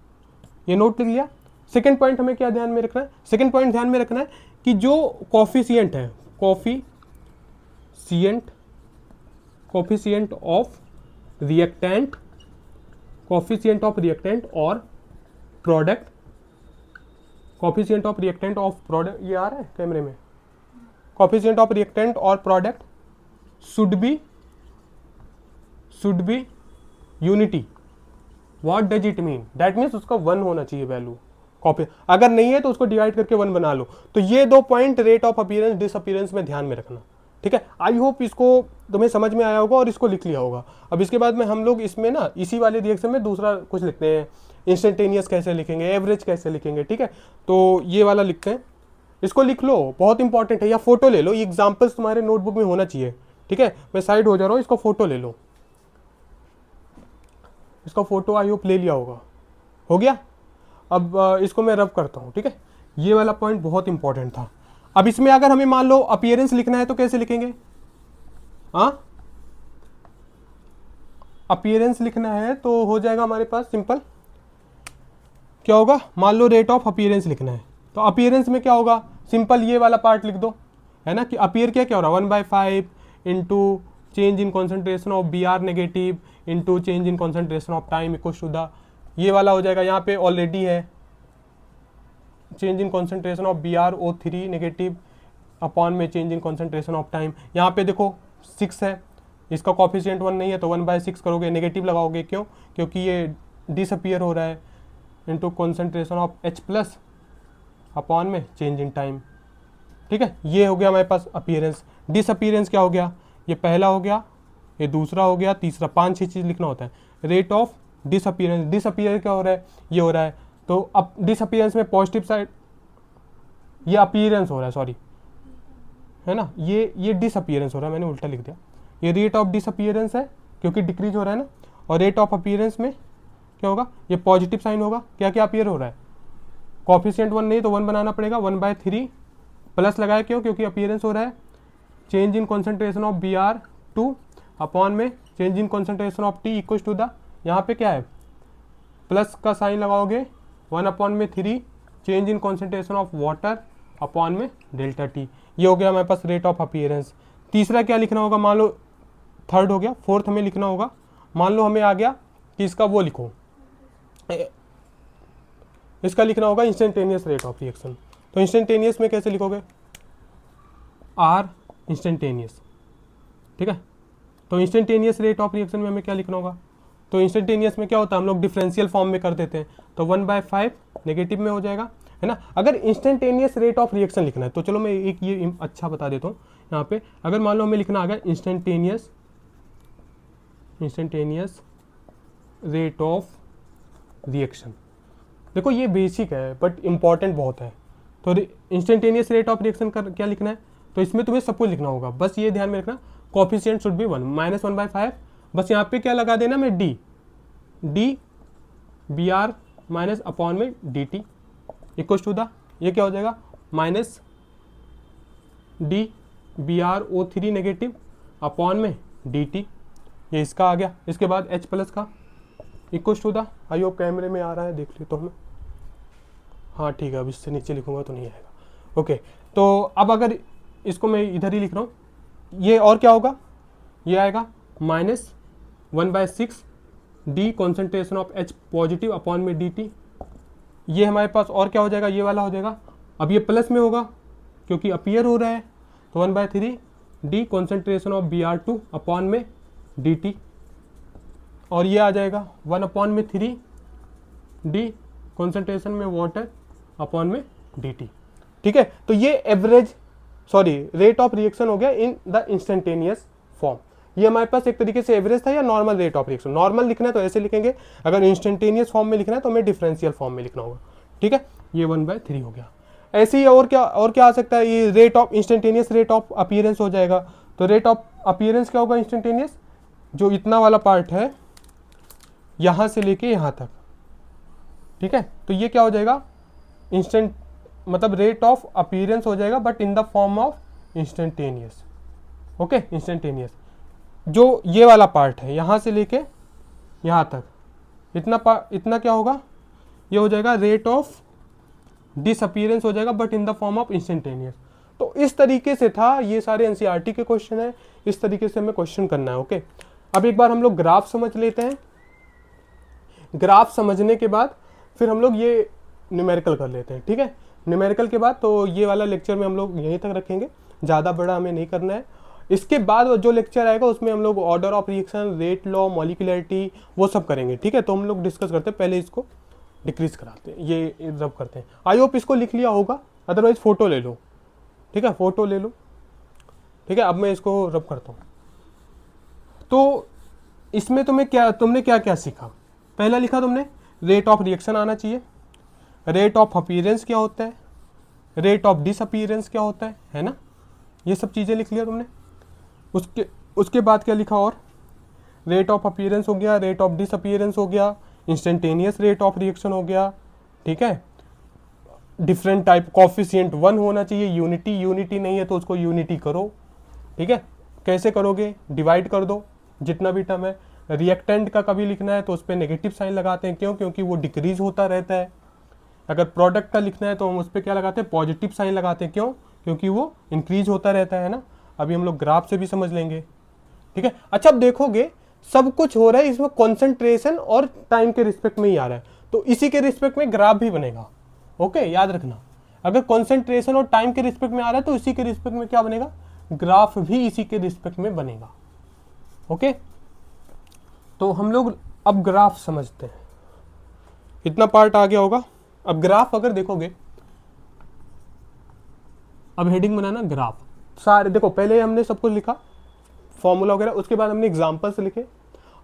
ये नोट लिख लिया। सेकंड पॉइंट हमें क्या ध्यान में रखना है, सेकंड पॉइंट ध्यान में रखना है कि जो कोफिशिएंट है, coefficient of reactant, coefficient of reactant और product, coefficient of reactant of product, ये आ रहा है कैमरे में, कोफिशिएंट ऑफ रिएक्टेंट और product should be unity. What does it mean, that means उसका 1 होना चाहिए वैल्यू, कॉपी, अगर नहीं है तो उसको डिवाइड करके 1 बना लो। तो ये 2 point rate of appearance disappearance में ध्यान में रखना, ठीक है। आई होप इसको तुम्हें समझ में आया होगा और इसको लिख लिया होगा। अब इसके बाद में हम लोग इसमें ना इसी वाले रिएक्शन में दूसरा कुछ लिखते हैं, इंस्टेंटेनियस कैसे लिखेंगे, एवरेज कैसे लिखेंगे, ठीक है। तो ये वाला लिखते हैं, इसको लिख लो, बहुत इंपॉर्टेंट है, या फोटो ले लो, ये एग्जाम्पल्स तुम्हारे नोटबुक में होना चाहिए, ठीक है। मैं साइड हो जा रहा हूँ, इसको फोटो ले लो, इसका फोटो आई होप ले लिया होगा, हो गया। अब इसको मैं रब करता हूँ, ठीक है। ये वाला पॉइंट बहुत इंपॉर्टेंट था। अब इसमें अगर हमें मान लो अपीयरेंस लिखना है तो कैसे लिखेंगे, हाँ अपीयरेंस लिखना है तो हो जाएगा हमारे पास सिंपल, क्या होगा, मान लो रेट ऑफ अपीयरेंस लिखना है तो अपीयरेंस में क्या होगा, सिंपल ये वाला पार्ट लिख दो, है ना, कि अपीयर क्या क्या हो रहा है, 1/5 into change in concentration of B R negative into change in concentration of time equal to the, ये वाला हो जाएगा, यहाँ पे ऑलरेडी है change in concentration of B R O 3 negative upon में change in concentration of time, यहाँ पे देखो 6 है, इसका कॉफिशिएंट 1 नहीं है तो 1/6 करोगे, नेगेटिव लगाओगे, क्यों, क्योंकि ये डिसअपियर हो रहा है, into concentration of H plus upon में चेंज इन टाइम, ठीक है। ये हो गया हमारे पास अपीयरेंस। डिसअपीयरेंस क्या हो गया, ये पहला हो गया, ये दूसरा हो गया, तीसरा, 5-6 चीज़ लिखना होता है। रेट ऑफ डिसअपीयरेंस, डिसअपीयर क्या हो रहा है, ये हो रहा है, तो अब डिसअपीयरेंस में पॉजिटिव साइड, ये अपीयरेंस हो रहा है, सॉरी, है ना, ये डिसअपीयरेंस हो रहा है, मैंने उल्टा लिख दिया, ये रेट ऑफ डिसअपीयरेंस है क्योंकि डिक्रीज हो रहा है ना, और रेट ऑफ अपीयरेंस में क्या होगा, ये पॉजिटिव साइन होगा, क्या क्या अपीयर हो रहा है, कॉफिशिएंट 1 नहीं तो 1 बनाना पड़ेगा, 1/3 प्लस लगाया, क्यों, क्योंकि अपीयरेंस हो रहा है, change in concentration of B R 2 upon में change in concentration of T equal to the, यहाँ पे क्या है, प्लस का साइन लगाओगे, 1/3 change in concentration of water upon में डेल्टा टी, ये हो गया हमारे पास रेट ऑफ अपीयरेंस। तीसरा क्या लिखना होगा, मान लो थर्ड हो गया, फोर्थ हमें लिखना होगा, मान लो हमें आ गया कि इसका वो लिखो, इसका लिखना होगा इंस्टेंटेनियस रेट ऑफ रिएक्शन। तो इंस्टेंटेनियस में कैसे लिखोगे, आर इंस्टेंटेनियस, ठीक है। तो इंस्टेंटेनियस रेट ऑफ रिएक्शन में हमें क्या लिखना होगा, तो इंस्टेंटेनियस में क्या होता है, हम लोग डिफरेंशियल फॉर्म में कर देते हैं, तो 1/5 नेगेटिव में हो जाएगा, है ना। अगर इंस्टेंटेनियस रेट ऑफ रिएक्शन लिखना है तो चलो मैं एक ये अच्छा बता देता हूँ यहाँ पे, अगर मान लो हमें लिखना आ गया इंस्टेंटेनियस रेट ऑफ रिएक्शन, देखो ये बेसिक है बट इंपॉर्टेंट बहुत है। तो इंस्टेंटेनियस रेट ऑफ रिएक्शन का क्या लिखना है, तो इसमें तुम्हें सब कुछ लिखना होगा, बस ये ध्यान में रखना, कोफिशिएंट शुड बी 1 -1/5, बस यहाँ पे क्या लगा देना, मैं D B R minus upon में D T equal to the, ये क्या हो जाएगा, minus D B R O 3 negative upon में डी टी, ये इसका आ गया, इसके बाद H प्लस का equal to the, I hope कैमरे में आ रहा है, देख लेता हूँ मैं, हाँ ठीक है, अब इससे नीचे लिखूंगा तो नहीं आएगा, ओके। तो अब अगर इसको मैं इधर ही लिख रहा हूँ, ये और क्या होगा, ये आएगा -1/6 D concentration of H positive upon में डी टी, ये हमारे पास और क्या हो जाएगा, ये वाला हो जाएगा, अब ये प्लस में होगा क्योंकि अपीयर हो रहा है, तो 1/3 D concentration of Br2 upon में डी टी, और ये आ जाएगा 1/3 डी कॉन्सेंट्रेशन में वाटर अपॉन में डी टी, ठीक है। तो ये एवरेज रेट ऑफ रिएक्शन हो गया इन द इंस्टेंटेनियस फॉर्म। ये हमारे पास एक तरीके से एवरेज था या normal rate of reaction, normal लिखना है तो ऐसे लिखेंगे, अगर इंस्टेंटेनियस फॉर्म में लिखना है तो हमें डिफरेंशियल फॉर्म में लिखना होगा, ठीक है। ये 1/3 हो गया। ऐसे ही और क्या आ सकता है, ये rate of instantaneous rate of appearance हो जाएगा, तो रेट ऑफ अपीयरेंस क्या होगा इंस्टेंटेनियस, जो इतना वाला पार्ट है यहाँ से लेके यहाँ तक, ठीक है। तो ये क्या हो जाएगा, इंस्टेंट मतलब रेट ऑफ अपीयरेंस हो जाएगा but in the form of instantaneous, okay, instantaneous. जो ये वाला पार्ट है यहाँ से लेके यहाँ तक, इतना क्या होगा, ये हो जाएगा रेट ऑफ डिसअपीयरेंस हो जाएगा but in the form of instantaneous. तो इस तरीके से था, ये सारे एनसीईआरटी के क्वेश्चन है, इस तरीके से हमें क्वेश्चन करना है, ओके। अब एक बार हम लोग ग्राफ समझ लेते हैं, ग्राफ समझने के बाद फिर हम लोग ये न्यूमेरिकल कर लेते हैं, ठीक है। न्यूमेरिकल के बाद तो ये वाला लेक्चर में हम लोग यहीं तक रखेंगे, ज़्यादा बड़ा हमें नहीं करना है। इसके बाद जो लेक्चर आएगा उसमें हम लोग order of reaction, rate law, molecularity वो सब करेंगे, ठीक है। तो हम लोग डिस्कस करते हैं, पहले इसको डिक्रीज कराते हैं, ये रब करते हैं। आई होप इसको लिख लिया होगा, अदरवाइज फोटो ले लो, ठीक है, फोटो ले लो, ठीक है। अब मैं इसको रब करता हूँ। तो इसमें तुमने क्या क्या सीखा? पहला लिखा तुमने रेट ऑफ रिएक्शन आना चाहिए, रेट ऑफ अपीयरेंस क्या होता है, रेट ऑफ डिसअपीयरेंस क्या होता है ना, ये सब चीज़ें लिख लिया तुमने। उसके बाद क्या लिखा? और रेट ऑफ अपीयरेंस हो गया, रेट ऑफ डिसअपीयरेंस हो गया, इंस्टेंटेनियस रेट ऑफ रिएक्शन हो गया, ठीक है। डिफरेंट टाइप कॉफिशिएंट 1 होना चाहिए, यूनिटी नहीं है तो उसको यूनिटी करो, ठीक है। कैसे करोगे? डिवाइड कर दो जितना भी टर्म है। रिएक्टेंट का कभी लिखना है तो उस पर नेगेटिव साइन लगाते हैं, क्यों? क्योंकि वो डिक्रीज होता रहता है। अगर प्रोडक्ट का लिखना है तो हम उस पर क्या लगाते हैं? पॉजिटिव साइन लगाते हैं, क्यों? क्योंकि वो इंक्रीज होता रहता है ना। अभी हम लोग ग्राफ से भी समझ लेंगे, ठीक है। अच्छा, अब देखोगे सब कुछ हो रहा है इसमें कॉन्सेंट्रेशन और टाइम के रिस्पेक्ट में ही आ रहा है, तो इसी के रिस्पेक्ट में ग्राफ भी बनेगा। ओके, याद रखना, अगर कॉन्सेंट्रेशन और टाइम के रिस्पेक्ट में आ रहा है तो इसी के रिस्पेक्ट में क्या बनेगा? ग्राफ भी इसी के रिस्पेक्ट में बनेगा। ओके, तो हम लोग अब ग्राफ समझते हैं। इतना पार्ट आ गया होगा। अब ग्राफ अगर देखोगे, अब हेडिंग बनाना ग्राफ सारे। देखो पहले हमने सब कुछ लिखा, फॉर्मूला वगैरह, उसके बाद हमने एग्जाम्पल्स लिखे।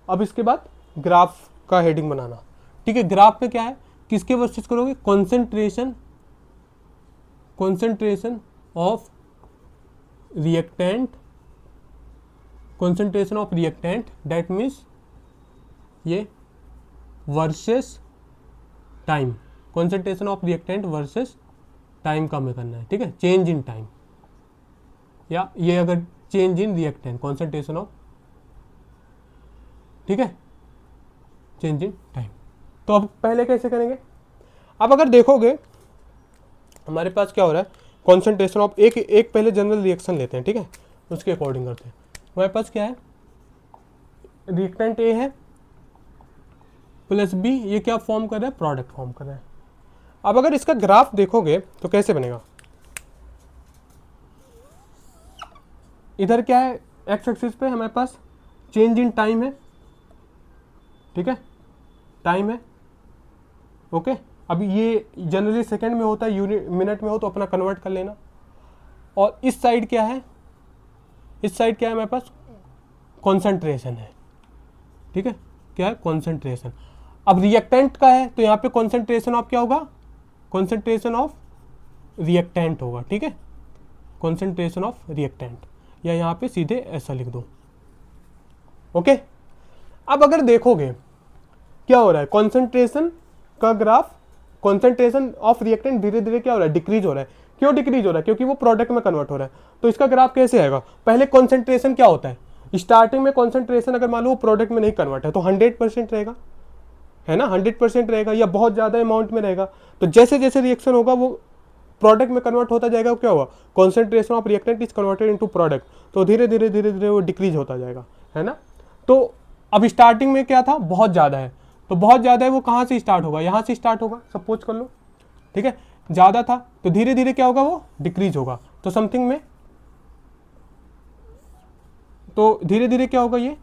अब इसके बाद ग्राफ का हेडिंग बनाना, ठीक है। ग्राफ में क्या है? किसके वर्सेस करोगे? Concentration of reactant, concentration of reactant, that means ये versus time, concentration of reactant versus time का हमें करना है, ठीक है। चेंज इन टाइम, या ये अगर change in reactant, concentration of, ठीक है, चेंज इन टाइम। तो अब पहले कैसे करेंगे? अब अगर देखोगे हमारे पास क्या हो रहा है, कॉन्सेंट्रेशन ऑफ एक पहले जनरल रिएक्शन लेते हैं, ठीक है, उसके अकॉर्डिंग करते हैं। हमारे पास क्या है? रिएक्टेंट ए है प्लस बी, ये क्या फॉर्म कर रहा है? प्रोडक्ट फॉर्म कर रहा है। अब अगर इसका ग्राफ देखोगे तो कैसे बनेगा? इधर क्या है? एक्स एक्सिस पे हमारे पास चेंज इन टाइम है, ठीक है, टाइम है। ओके, अब ये जनरली सेकंड में होता है, यूनिट मिनट में हो तो अपना कन्वर्ट कर लेना। और इस साइड क्या है? इस साइड क्या है हमारे पास? कॉन्सेंट्रेशन है, ठीक है। क्या है? कॉन्सेंट्रेशन। अब रिएक्टेंट का है तो यहाँ पे कॉन्सेंट्रेशन ऑफ क्या होगा? कॉन्सेंट्रेशन ऑफ रिएक्टेंट होगा, ठीक है, कॉन्सेंट्रेशन ऑफ रिएक्टेंट, या यहाँ पे सीधे ऐसा लिख दो। ओके, अब अगर देखोगे क्या हो रहा है, कॉन्सेंट्रेशन का ग्राफ, कॉन्सेंट्रेशन ऑफ रिएक्टेंट धीरे धीरे क्या हो रहा है? डिक्रीज हो रहा है। क्यों डिक्रीज हो रहा है? क्योंकि वो प्रोडक्ट में कन्वर्ट हो रहा है। तो इसका ग्राफ कैसे आएगा? पहले कॉन्सेंट्रेशन क्या होता है? स्टार्टिंग में कॉन्सेंट्रेशन अगर मान लो प्रोडक्ट में नहीं कन्वर्ट है तो 100% रहेगा, है ना, 100% रहेगा, या बहुत ज़्यादा अमाउंट में रहेगा। तो जैसे जैसे रिएक्शन होगा वो प्रोडक्ट में कन्वर्ट होता जाएगा, क्या होगा? Concentration of reactant is converted into product, तो धीरे धीरे वो डिक्रीज होता जाएगा, है ना। तो अब स्टार्टिंग में क्या था? बहुत ज़्यादा है, तो बहुत ज़्यादा है वो कहाँ से स्टार्ट होगा? यहाँ से स्टार्ट होगा, सपोज कर लो, ठीक है। ज़्यादा था तो धीरे धीरे क्या होगा? वो डिक्रीज होगा। तो समथिंग में, तो धीरे धीरे क्या होगा? ये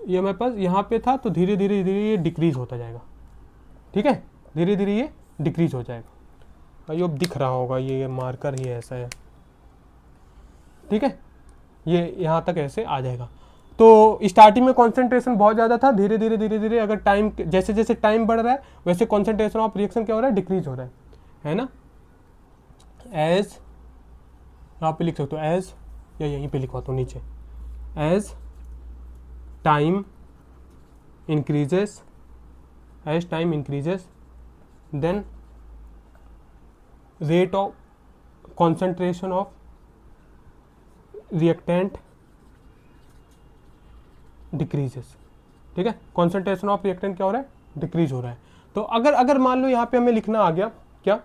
हमारे पास यहाँ पे था तो धीरे धीरे ये डिक्रीज होता जाएगा, ठीक है, धीरे धीरे ये डिक्रीज हो जाएगा। ये अब दिख रहा होगा, ये मार्कर ही ऐसा है, ठीक है, ये यहाँ तक ऐसे आ जाएगा। तो स्टार्टिंग में कॉन्सेंट्रेशन बहुत ज़्यादा था, धीरे धीरे अगर टाइम, जैसे जैसे टाइम बढ़ रहा है वैसे कॉन्सेंट्रेशन ऑफ रिएक्शन क्या हो रहा है? डिक्रीज हो रहा है ना। एज यहाँ पे लिख सकते हो, एज, या यहीं पे लिखवाता हूँ नीचे, as time increases, as time increases then rate of concentration of reactant decreases, ठीक है। कॉन्सेंट्रेशन ऑफ रिएक्टेंट क्या हो रहा है? डिक्रीज हो रहा है। तो अगर मान लो यहाँ पे हमें लिखना आ गया, क्या,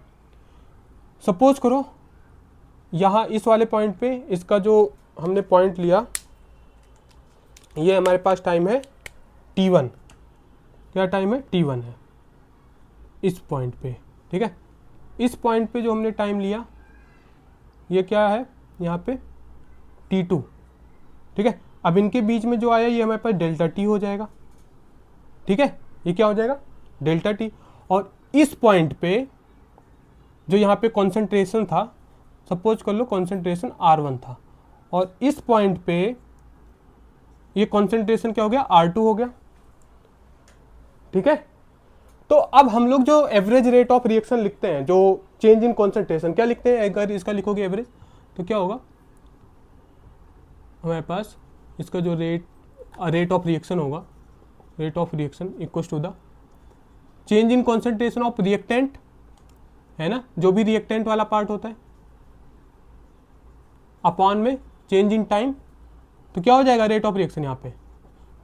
सपोज करो यहाँ इस वाले पॉइंट पे, इसका जो हमने पॉइंट लिया, ये हमारे पास टाइम है t1, क्या टाइम है? t1 है इस पॉइंट पे, ठीक है। इस पॉइंट पे जो हमने टाइम लिया ये क्या है? यहाँ पे t2, ठीक है। अब इनके बीच में जो आया ये हमारे पास डेल्टा टी हो जाएगा, ठीक है, ये क्या हो जाएगा? Delta T. और इस पॉइंट पे जो यहाँ पे कॉन्सेंट्रेशन था, सपोज कर लो कॉन्सेंट्रेशन R1 था, और इस पॉइंट पे ये कॉन्सेंट्रेशन क्या हो गया, R2 हो गया। ठीक है, तो अब हम लोग जो एवरेज रेट ऑफ रिएक्शन लिखते हैं, जो चेंज इन कॉन्सेंट्रेशन, क्या लिखते हैं, अगर इसका लिखोगे एवरेज तो क्या होगा हमारे पास, इसका जो रेट ऑफ रिएक्शन होगा, rate of reaction equal to the change in concentration of reactant, है ना, जो भी रिएक्टेंट वाला पार्ट होता है, अपॉन में चेंज इन टाइम। तो क्या हो जाएगा रेट ऑफ रिएक्शन यहाँ पे,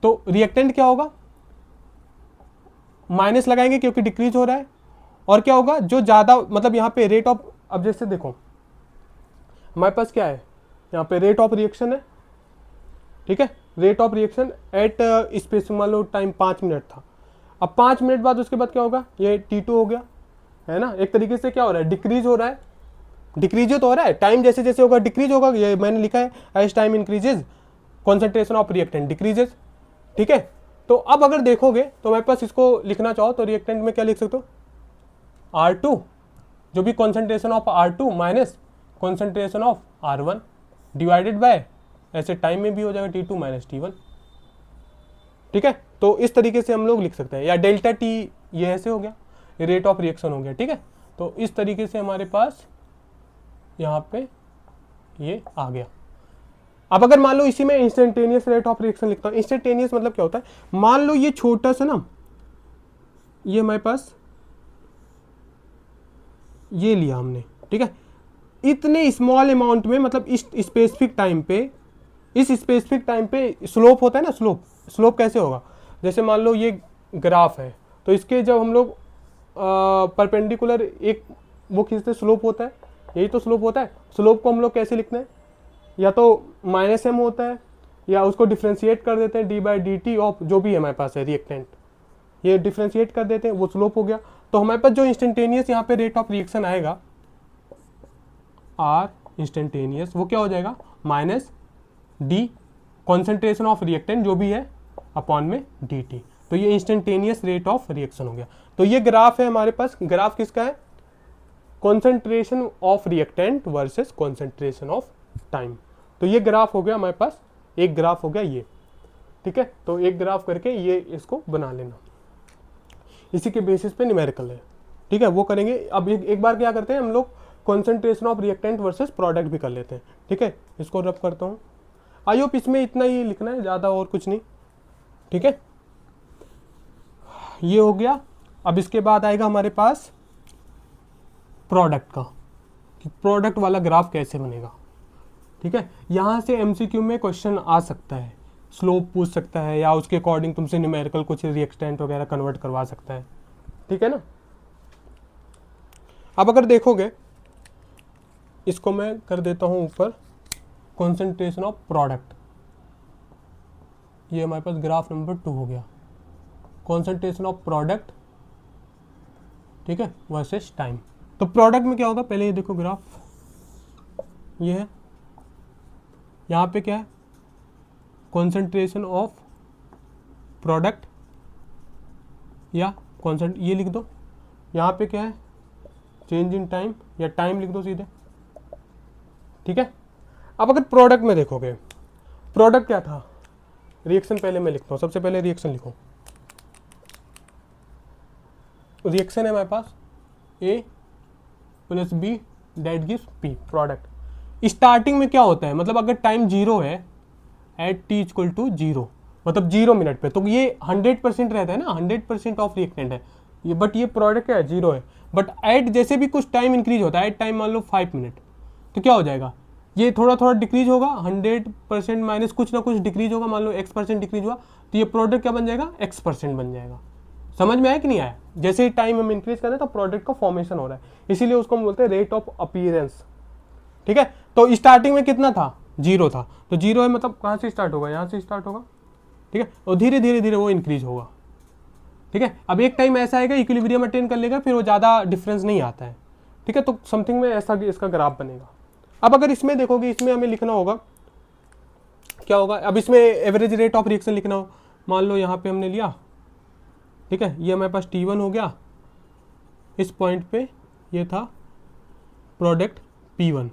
तो रिएक्टेंट क्या होगा, माइनस लगाएंगे क्योंकि डिक्रीज हो रहा है, और क्या होगा जो ज़्यादा, मतलब यहाँ पे रेट ऑफ, अब जैसे देखो हमारे पास क्या है, यहाँ पे रेट ऑफ रिएक्शन है, ठीक है, rate of reaction at space मान लो टाइम 5 मिनट था। अब 5 मिनट बाद उसके बाद क्या होगा, ये T2 हो गया, है ना, एक तरीके से क्या हो रहा है, डिक्रीज हो रहा है, डिक्रीज तो हो रहा है, टाइम जैसे जैसे होगा डिक्रीज होगा, ये मैंने लिखा है as time increases concentration of reactant decreases. ठीक है, तो अब अगर देखोगे तो मेरे पास इसको लिखना चाहो तो रिएक्टेंट में क्या लिख सकते हो, R2 जो भी concentration of R2 minus concentration of R1 divided by, ऐसे टाइम में भी हो जाएगा T2 माइनस T1। ठीक है, तो इस तरीके से हम लोग लिख सकते हैं, या डेल्टा टी ये ऐसे हो गया, रेट ऑफ रिएक्शन हो गया। ठीक है, तो इस तरीके से हमारे पास यहाँ पे ये आ गया। अब अगर मान लो इसी में इंस्टेंटेनियस रेट ऑफ रिएक्शन लिखता हूँ, इंस्टेंटेनियस मतलब क्या होता है, मान लो ये छोटा सा ना, ये हमारे पास ये लिया हमने, ठीक है, इतने स्मॉल अमाउंट में, मतलब इस स्पेसिफिक टाइम पे, इस स्पेसिफिक टाइम पे स्लोप होता है ना, स्लोप कैसे होगा, जैसे मान लो ये ग्राफ है, तो इसके जब हम लोग परपेंडिकुलर एक वो खींचते स्लोप होता है, यही तो स्लोप होता है। स्लोप को हम लोग कैसे लिखते हैं, या तो -m होता है, या उसको डिफ्रेंशिएट कर देते हैं d/dt ऑफ जो भी हमारे पास है रिएक्टेंट, ये डिफ्रेंशिएट कर देते हैं, वो स्लोप हो गया। तो हमारे पास जो इंस्टेंटेनियस यहाँ पे रेट ऑफ रिएक्शन आएगा R इंस्टेंटेनियस, वो क्या हो जाएगा, -d कॉन्सेंट्रेशन ऑफ रिएक्टेंट जो भी है अपॉन में dt। तो ये इंस्टेंटेनियस रेट ऑफ रिएक्शन हो गया। तो ये ग्राफ है हमारे पास, ग्राफ किसका है, concentration of reactant versus concentration of time. तो ये ग्राफ हो गया हमारे पास, एक ग्राफ हो गया ये। ठीक है, तो एक ग्राफ करके ये इसको बना लेना, इसी के बेसिस पे न्यूमेरिकल है। ठीक है, वो करेंगे। अब एक बार क्या करते हैं हम लोग, concentration of reactant versus product भी कर लेते हैं। ठीक है, इसको रब करता हूँ। आई होप इसमें इतना ही लिखना है, ज़्यादा और कुछ नहीं। ठीक है, ये हो गया। अब इसके बाद आएगा हमारे पास प्रोडक्ट का, कि प्रोडक्ट वाला ग्राफ कैसे बनेगा। ठीक है, यहाँ से एमसीक्यू में क्वेश्चन आ सकता है, स्लोप पूछ सकता है, या उसके अकॉर्डिंग तुमसे न्यूमेरिकल कुछ रिएक्टेंट वगैरह कन्वर्ट करवा सकता है। ठीक है ना। अब अगर देखोगे, इसको मैं कर देता हूँ ऊपर, कॉन्सेंट्रेशन ऑफ प्रोडक्ट, ये हमारे पास ग्राफ नंबर 2 हो गया, कॉन्सेंट्रेशन ऑफ प्रोडक्ट, ठीक है, वर्सेस टाइम। तो प्रोडक्ट में क्या होगा, पहले ये देखो ग्राफ, ये है, यहाँ पे क्या है, कॉन्सेंट्रेशन ऑफ प्रोडक्ट, या ये लिख दो। यहाँ पे क्या है, चेंज इन टाइम, या टाइम लिख दो सीधे। ठीक है, अब अगर प्रोडक्ट में देखोगे, प्रोडक्ट क्या था, रिएक्शन पहले मैं लिखता हूँ, सबसे पहले रिएक्शन लिखो। रिएक्शन है हमारे पास A + B that gives P, product. Starting में क्या होता है, मतलब अगर टाइम 0 है, एट t = 0, मतलब 0 मिनट पे, तो ये 100% रहता है ना, 100% ऑफ रिएक्टेंट है ये, बट ये प्रोडक्ट क्या है, 0 है। बट एट जैसे भी कुछ टाइम इंक्रीज होता है, एट टाइम मान लो 5 मिनट, तो क्या हो जाएगा, ये थोड़ा थोड़ा डिक्रीज होगा, 100% माइनस कुछ ना कुछ डिक्रीज होगा, मान लो x% डिक्रीज हुआ, तो ये प्रोडक्ट क्या बन जाएगा, x% बन जाएगा। समझ में आया कि नहीं आया। जैसे ही टाइम हम इंक्रीज करें तो प्रोडक्ट का फॉर्मेशन हो रहा है, इसीलिए उसको हम बोलते हैं रेट ऑफ अपीयरेंस। ठीक है, तो स्टार्टिंग में कितना था, 0 था, तो 0 है, मतलब कहाँ से स्टार्ट होगा, यहाँ से स्टार्ट होगा। ठीक है, और धीरे धीरे धीरे वो इंक्रीज होगा। ठीक है, अब एक टाइम ऐसा आएगा, इक्विलिब्रियम अटेन कर लेगा, फिर वो ज़्यादा डिफरेंस नहीं आता है। ठीक है, तो समथिंग में ऐसा इसका ग्राफ बनेगा। अब अगर इसमें देखोगे, इसमें हमें लिखना होगा क्या होगा, अब इसमें एवरेज रेट ऑफ रिएक्शन लिखना हो, मान लो यहाँ पे हमने लिया ठीक है, ये हमारे पास T1 हो गया, इस पॉइंट पे ये था प्रोडक्ट P1,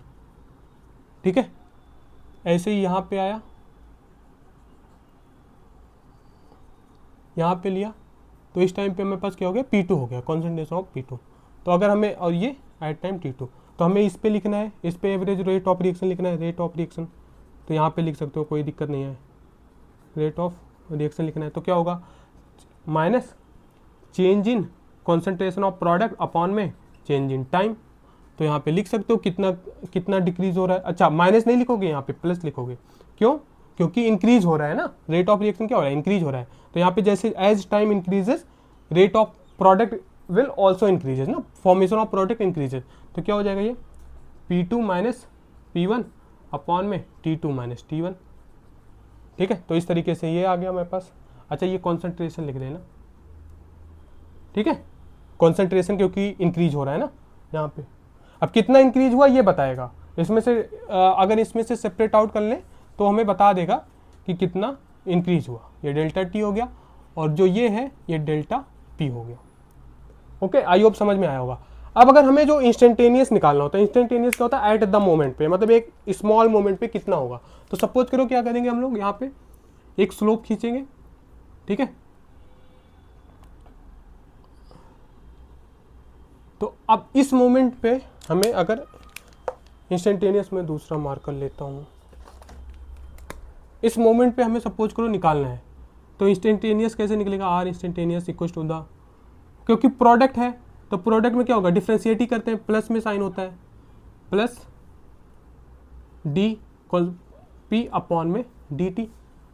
ठीक है। ऐसे ही यहाँ पे आया, यहाँ पे लिया, तो इस टाइम पे हमारे पास क्या हो गया, P2 हो गया, कॉन्सेंट्रेशन ऑफ P2। तो अगर हमें, और ये एट टाइम T2, तो हमें इस पे लिखना है, इस पे एवरेज रेट ऑफ रिएक्शन लिखना है, रेट ऑफ रिएक्शन, तो यहाँ पे लिख सकते हो, कोई दिक्कत नहीं है, रेट ऑफ रिएक्शन लिखना है। तो क्या होगा, minus change in concentration of product upon में चेंज इन टाइम। तो यहाँ पे लिख सकते हो कितना कितना डिक्रीज हो रहा है। अच्छा, माइनस नहीं लिखोगे, यहाँ पे प्लस लिखोगे, क्यों, क्योंकि इंक्रीज हो रहा है ना, रेट ऑफ रिएक्शन क्या हो रहा है, इंक्रीज हो रहा है। तो यहाँ पे जैसे as time increases rate of product will also increases ना, फॉर्मेशन ऑफ प्रोडक्ट इंक्रीजेस। तो क्या हो जाएगा ये P2 माइनस P1 अपॉन में T2 माइनस T1, ठीक है। तो इस तरीके से ये आ गया हमारे पास। अच्छा, ये कॉन्सेंट्रेशन लिख देना, ठीक है, कॉन्सेंट्रेशन क्योंकि इंक्रीज हो रहा है ना यहाँ पे। अब कितना इंक्रीज हुआ ये बताएगा, इसमें से अगर इसमें से सेपरेट आउट कर लें तो हमें बता देगा कि कितना इंक्रीज हुआ। ये डेल्टा T हो गया, और जो ये है ये डेल्टा P हो गया। ओके, आई होप समझ में आया होगा। अब अगर हमें जो इंस्टेंटेनियस निकालना होता है, इंस्टेंटेनियस क्या होता है, एट द मोमेंट पे, मतलब एक स्मॉल मोमेंट पे कितना होगा। तो सपोज करो क्या करेंगे हम लोग, यहाँ पे एक स्लोप खींचेंगे, ठीक है। तो अब इस मोमेंट पे हमें, अगर इंस्टेंटेनियस में दूसरा मार्कर लेता हूँ, इस मोमेंट पे हमें सपोज करो निकालना है, तो इंस्टेंटेनियस कैसे निकलेगा, R instantaneous equal to the, क्योंकि प्रोडक्ट है तो प्रोडक्ट में क्या होगा, डिफ्रेंशिएट ही करते हैं, प्लस में साइन होता है, प्लस डी पी अपॉन में डी टी।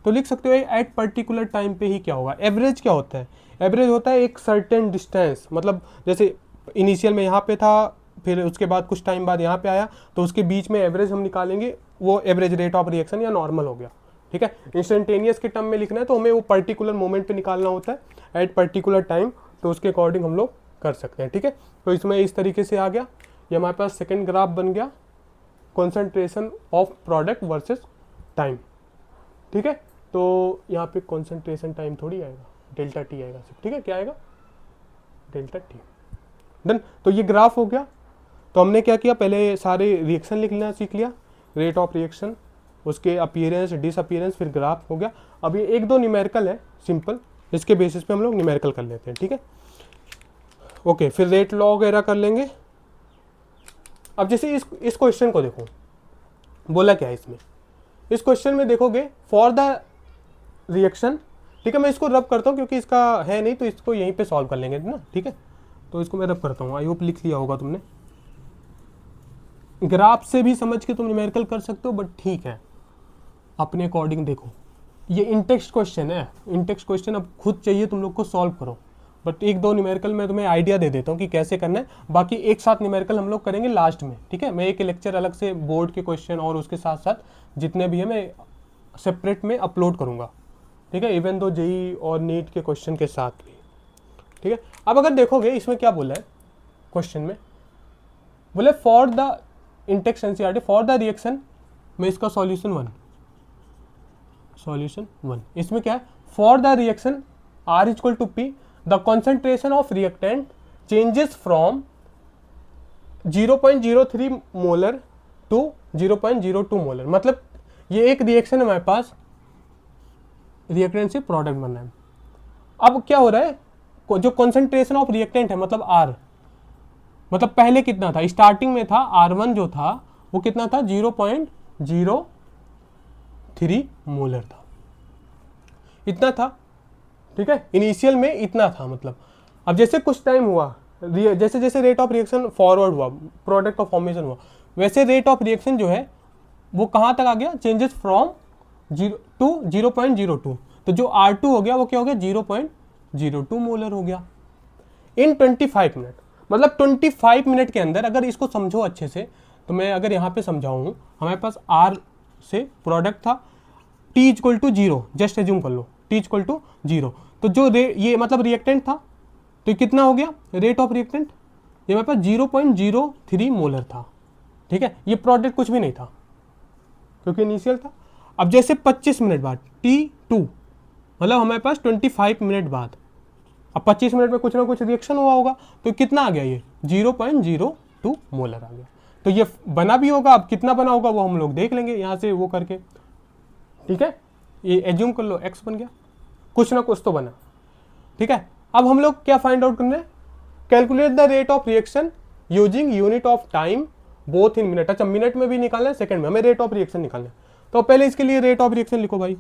तो लिख सकते हो एट पर्टिकुलर टाइम पे ही क्या होगा। एवरेज क्या होता है, एवरेज होता है एक सर्टेन डिस्टेंस, मतलब जैसे इनिशियल में यहाँ पे था, फिर उसके बाद कुछ टाइम बाद यहाँ पे आया, तो उसके बीच में एवरेज हम निकालेंगे, वो एवरेज रेट ऑफ रिएक्शन या नॉर्मल हो गया, ठीक है। इंस्टेंटेनियस के टर्म में लिखना है तो हमें वो पर्टिकुलर मोमेंट पे निकालना होता है एट पर्टिकुलर टाइम, तो उसके अकॉर्डिंग हम लोग कर सकते हैं, ठीक है। तो इसमें इस तरीके से आ गया, ये हमारे पास सेकेंड ग्राफ बन गया, concentration of product versus time, ठीक है। तो यहाँ पे कॉन्सेंट्रेशन टाइम थोड़ी आएगा, डेल्टा T आएगा सिर्फ, ठीक है। क्या आएगा, डेल्टा T, डन। तो ये ग्राफ हो गया। तो हमने क्या किया, पहले सारे रिएक्शन लिखना सीख लिया, रेट ऑफ रिएक्शन, उसके अपीयरेंस, डिसअपीयरेंस, फिर ग्राफ हो गया। अब ये एक दो न्यूमेरिकल है सिंपल, इसके बेसिस पे हम लोग न्यूमेरिकल कर लेते हैं, ठीक है। ओके, फिर रेट लॉ वगैरह कर लेंगे। अब जैसे इस क्वेश्चन को देखो, बोला क्या है इसमें, इस क्वेश्चन में देखोगे फॉर द रिएक्शन, ठीक है। मैं इसको रब करता हूँ क्योंकि इसका है नहीं, तो इसको यहीं पे सॉल्व कर लेंगे ना, ठीक है। तो इसको मैं रब करता हूँ, आई होप लिख लिया होगा तुमने। ग्राफ से भी समझ के तुम न्यूमेरिकल कर सकते हो, बट ठीक है, अपने अकॉर्डिंग देखो। ये इनटेक्स्ट क्वेश्चन है, इनटेक्स्ट क्वेश्चन अब खुद चाहिए तुम लोग को सॉल्व करो, बट एक दो न्यूमेरिकल मैं तुम्हें आइडिया दे देता हूँ कि कैसे करना है। बाकी एक साथ न्यूमेरिकल हम लोग करेंगे लास्ट में, ठीक है। मैं एक लेक्चर अलग से बोर्ड के क्वेश्चन और उसके साथ साथ जितने भी है मैं सेपरेट में अपलोड करूँगा, ठीक है, इवन दो जेई और नीट के क्वेश्चन के साथ भी, ठीक है। अब अगर देखोगे इसमें क्या बोला है क्वेश्चन में, बोले for the in text NCERT for the reaction में, इसका सॉल्यूशन वन, इसमें क्या है, for the reaction R equal to P the concentration of reactant changes from 0.03 molar to 0.02 molar. मतलब ये एक रिएक्शन है हमारे पास, रिएक्टेंट से प्रोडक्ट बनना है। अब क्या हो रहा है, जो कॉन्सेंट्रेशन ऑफ रिएक्टेंट है मतलब R, मतलब पहले कितना था, स्टार्टिंग में था R1 जो था वो कितना था, 0.03 मोलर था, इतना था, ठीक है। इनिशियल में इतना था, मतलब अब जैसे कुछ टाइम हुआ, जैसे जैसे रेट ऑफ रिएक्शन फॉरवर्ड हुआ, प्रोडक्ट का फॉर्मेशन हुआ, वैसे रेट ऑफ रिएक्शन जो है वो कहाँ तक आ गया, चेंजेस फ्रॉम 0 टू 0.02। तो जो R2 हो गया वो क्या हो गया, 0.02 मोलर हो गया इन 25 मिनट। मतलब 25 मिनट के अंदर, अगर इसको समझो अच्छे से, तो मैं अगर यहाँ पे समझाऊँ, हमारे पास R से प्रोडक्ट था, T equal to 0, just assume कर लो T इक्वल टू 0, तो जो ये मतलब रिएक्टेंट था, तो कितना हो गया रेट ऑफ रिएक्टेंट, ये हमारे पास 0.03 मोलर था, ठीक है। ये प्रोडक्ट कुछ भी नहीं था क्योंकि इनिशियल था। अब जैसे 25 मिनट बाद T2, मतलब हमारे पास 25 मिनट बाद अब 25 मिनट में कुछ ना कुछ रिएक्शन हुआ होगा, तो कितना आ गया ये 0.02 मोलर आ गया। तो ये बना भी होगा, अब कितना बना होगा वो हम लोग देख लेंगे यहाँ से वो करके, ठीक है। ये एज्यूम कर लो x बन गया, कुछ ना कुछ तो बना, ठीक है। अब हम लोग क्या फाइंड आउट करना है, calculate the rate of reaction using unit of time both in minute. अच्छा, मिनट में भी निकालना है, सेकंड में, हमें रेट ऑफ रिएक्शन निकालना है। तो पहले इसके लिए रेट ऑफ रिएक्शन लिखो भाई।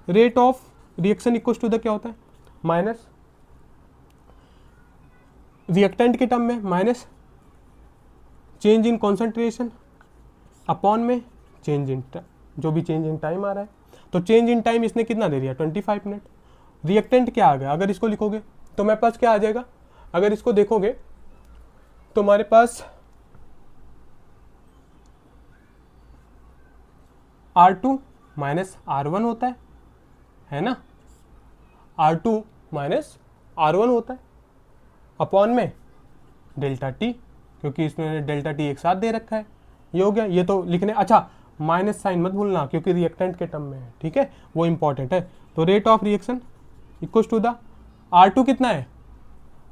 Rate of reaction equal to the क्या होता है, माइनस रिएक्टेंट के टर्म में minus change in concentration upon में चेंज इन जो भी चेंज इन टाइम आ रहा है। तो चेंज इन टाइम इसने कितना दे दिया 25 मिनट। रिएक्टेंट क्या आ गया, अगर इसको लिखोगे तो मेरे पास क्या आ जाएगा, अगर इसको देखोगे तो हमारे पास R2 माइनस R1 होता है ना, R2 माइनस R1 होता है अपॉन में डेल्टा टी, क्योंकि इसमें डेल्टा टी एक साथ दे रखा है। ये हो गया, ये तो लिखने, अच्छा माइनस साइन मत भूलना क्योंकि रिएक्टेंट के टर्म में है, ठीक है, वो इंपॉर्टेंट है। तो rate of reaction equal to the R2 कितना है,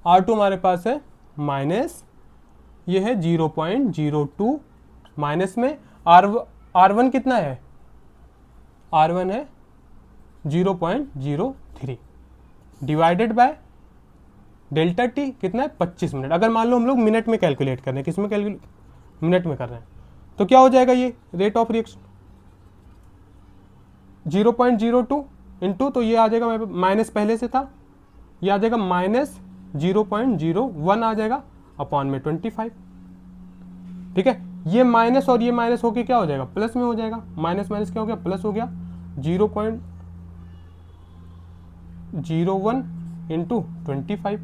R2 हमारे पास है माइनस, ये है 0.02 माइनस में R1 कितना है, R1 है 0.03 डिवाइडेड बाय डेल्टा टी कितना है 25 मिनट। अगर मान लो हम लोग मिनट में कैलकुलेट कर रहे हैं, किस में कैलकुलेट, मिनट में कर रहे हैं, तो क्या हो जाएगा ये रेट ऑफ रिएक्शन 0.02 इंटू, तो ये आ जाएगा माइनस पहले से था, ये आ जाएगा माइनस 0.01 आ जाएगा अपॉन में 25, ठीक है। ये माइनस और ये माइनस होके क्या हो जाएगा, प्लस में हो जाएगा, माइनस माइनस क्या हो गया, प्लस हो गया, 0.01 इंटू 25,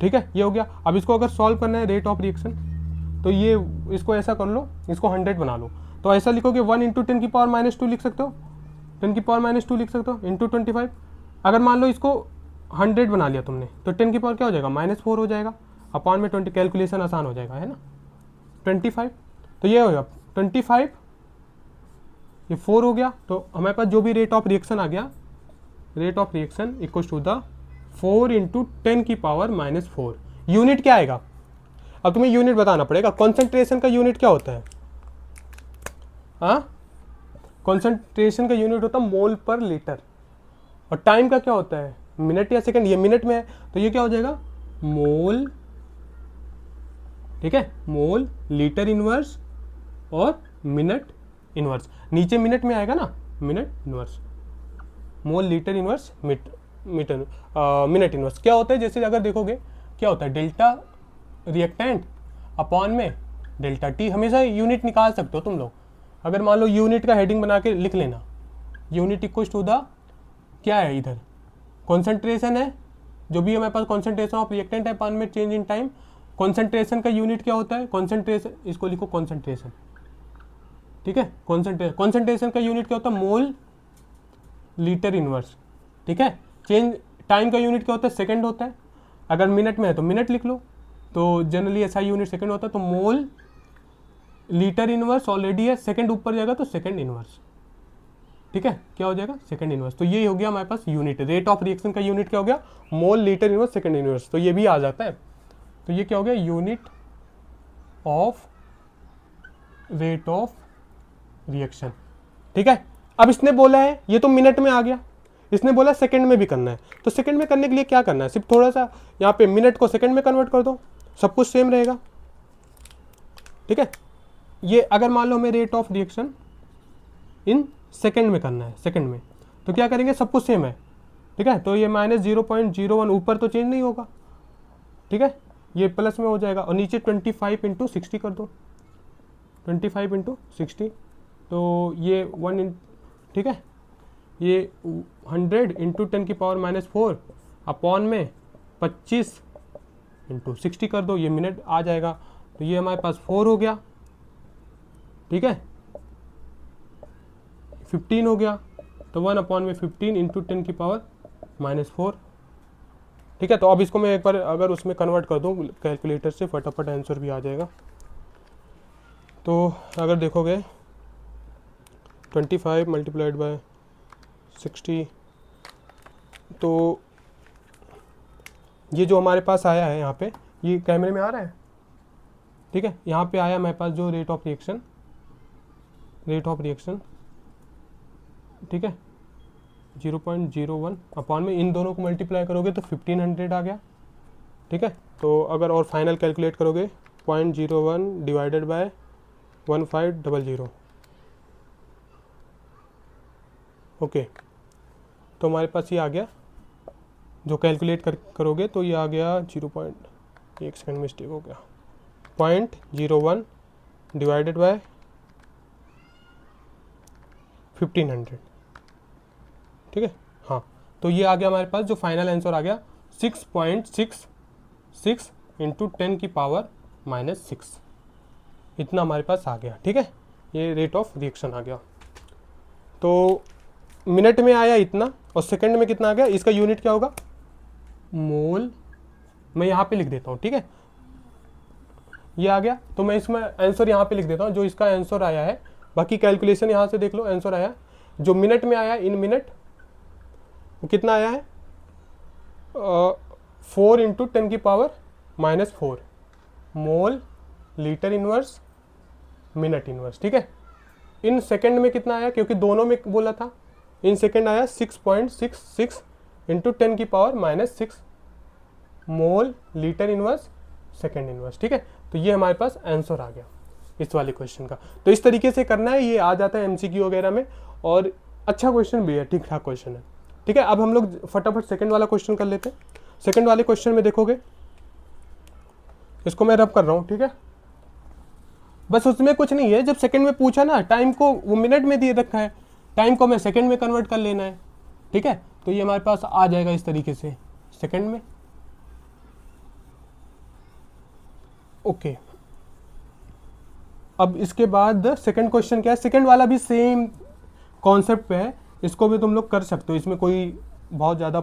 ठीक है, ये हो गया। अब इसको अगर सॉल्व करना है रेट ऑफ रिएक्शन, तो ये इसको ऐसा कर लो, इसको 100 बना लो, तो ऐसा लिखोगे 1 इंटू 10 की पावर माइनस 2 लिख सकते हो, 10 की पावर माइनस 2 लिख सकते हो इंटू 25। अगर मान लो इसको 100 बना लिया तुमने, तो 10 की पावर क्या हो जाएगा, -4 हो जाएगा अपॉन में 20, कैलकुलेशन आसान हो जाएगा, है ना, 25। तो ये हो गया 25, ये 4 हो गया। तो हमारे पास जो भी रेट ऑफ रिएक्शन आ गया, rate of reaction equal to the 4 into 10 की पावर -4। यूनिट क्या आएगा, अब तुम्हें यूनिट बताना पड़ेगा। कॉन्सेंट्रेशन का यूनिट क्या होता है, हाँ, कॉन्सेंट्रेशन का यूनिट होता है मोल पर लीटर, और टाइम का क्या होता है, मिनट या सेकंड, ये मिनट में है, तो ये क्या हो जाएगा मोल, ठीक है, मोल लीटर इनवर्स और मिनट इनवर्स, नीचे मिनट में आएगा ना, मिनट इनवर्स, मोल लीटर इनवर्स मिनट इनवर्स। क्या होता है, जैसे अगर देखोगे क्या होता है, डेल्टा रिएक्टेंट अपॉन में डेल्टा टी, हमेशा यूनिट निकाल सकते हो तुम लोग। अगर मान लो यूनिट का हेडिंग बना के लिख लेना, यूनिट इक्वल टू द क्या है, इधर कॉन्सेंट्रेशन है, जो भी हमारे पास कॉन्सेंट्रेशन ऑफ रिएक्टेंट है अपॉन में चेंज इन टाइम। कॉन्सेंट्रेशन का यूनिट क्या होता है, कॉन्सेंट्रेशन, इसको लिखो कॉन्सेंट्रेशन, ठीक है, कॉन्सेंट्रेशन का यूनिट क्या होता है, मोल लीटर इनवर्स, ठीक है। चेंज टाइम का यूनिट क्या होता है, सेकंड होता है, अगर मिनट में है तो मिनट लिख लो, तो जनरली ऐसा यूनिट सेकंड होता है, तो मोल लीटर इनवर्स ऑलरेडी है, सेकंड ऊपर जाएगा तो सेकंड इनवर्स, ठीक है, क्या हो जाएगा सेकंड इनवर्स। तो ये हो गया हमारे पास यूनिट, रेट ऑफ रिएक्शन का यूनिट क्या हो गया, मोल लीटर इनवर्स सेकंड इनवर्स, तो ये भी आ जाता है। तो ये क्या हो गया, unit of rate of reaction, ठीक है। अब इसने बोला है, ये तो मिनट में आ गया, इसने बोला सेकंड में भी करना है, तो सेकंड में करने के लिए क्या करना है, सिर्फ थोड़ा सा यहाँ पे मिनट को सेकंड में कन्वर्ट कर दो, सब कुछ सेम रहेगा, ठीक है। ये अगर मान लो हमें rate of reaction in second में करना है, सेकंड में, तो क्या करेंगे, सब कुछ सेम है, ठीक है। तो ये -0.01 ऊपर तो चेंज नहीं होगा, ठीक है, ये प्लस में हो जाएगा, और नीचे 25 इंटू 60 कर दो, 25 इंटू 60, तो ये 1, ठीक है, ये 100 इंटू 10 की पावर -4 अपॉन में 25 इंटू 60 कर दो, ये मिनट आ जाएगा, तो ये हमारे पास 4 हो गया, ठीक है, 15 हो गया, तो 1 अपॉन में 15 इंटू 10 की पावर -4, ठीक है। तो अब इसको मैं एक बार अगर उसमें कन्वर्ट कर दूँ कैलकुलेटर से, फटाफट आंसर भी आ जाएगा। तो अगर देखोगे 25 मल्टीप्लाइड बाय 60, तो ये जो हमारे पास आया है यहाँ पे, ये कैमरे में आ रहा है, ठीक है, यहाँ पे आया हमारे पास जो रेट ऑफ रिएक्शन, ठीक है, 0.01 अपॉन में इन दोनों को मल्टीप्लाई करोगे तो 1500 आ गया, ठीक है। तो अगर और फाइनल कैलकुलेट करोगे 0.01 डिवाइडेड बाय 1500, ओके, तो हमारे पास ये आ गया, जो कैलकुलेट करोगे तो ये आ गया 1 सेकंड मिस्टेक हो गया, 0.01 डिवाइडेड बाय 1500, ठीक है। हाँ, तो ये आ गया हमारे पास, जो फाइनल आंसर आ गया 6.66 इंटू 10 की पावर -6, इतना हमारे पास आ गया, ठीक है। ये रेट ऑफ रिएक्शन आ गया। तो मिनट में आया इतना, और सेकंड में कितना आ गया, इसका यूनिट क्या होगा, मोल। मैं यहाँ पे लिख देता हूँ, ठीक है, ये आ गया। तो मैं इसमें आंसर यहाँ पे लिख देता हूँ, जो इसका आंसर आया है। बाकी कैलकुलेशन यहाँ से देख लो, आंसर आया जो मिनट में आया, इन मिनट वो कितना आया है, 4 इंटू 10 की पावर -4 मोल लीटर इनवर्स मिनट इनवर्स, ठीक है। इन सेकंड में कितना आया, क्योंकि दोनों में बोला था, इन सेकंड आया 6.66 इंटू 10 की पावर -6 मोल लीटर इनवर्स सेकंड इनवर्स, ठीक है। तो ये हमारे पास आंसर आ गया इस वाले क्वेश्चन का। तो इस तरीके से करना है, ये आ जाता है एमसीक्यू वगैरह में, और अच्छा क्वेश्चन भी है, ठीक ठाक क्वेश्चन है, ठीक है। अब हम लोग फटाफट सेकंड वाला क्वेश्चन कर लेते हैं। सेकंड वाले क्वेश्चन में देखोगे, इसको मैं रब कर रहा हूँ, ठीक है। बस उसमें कुछ नहीं है, जब सेकंड में पूछा ना, टाइम को वो मिनट में दिए रखा है, टाइम को मैं सेकंड में कन्वर्ट कर लेना है, ठीक है। तो ये हमारे पास आ जाएगा इस तरीके से सेकंड में, ओके। अब इसके बाद सेकंड क्वेश्चन क्या है, सेकंड वाला भी सेम कॉन्सेप्ट पे है, इसको भी तुम लोग कर सकते हो, इसमें कोई बहुत ज़्यादा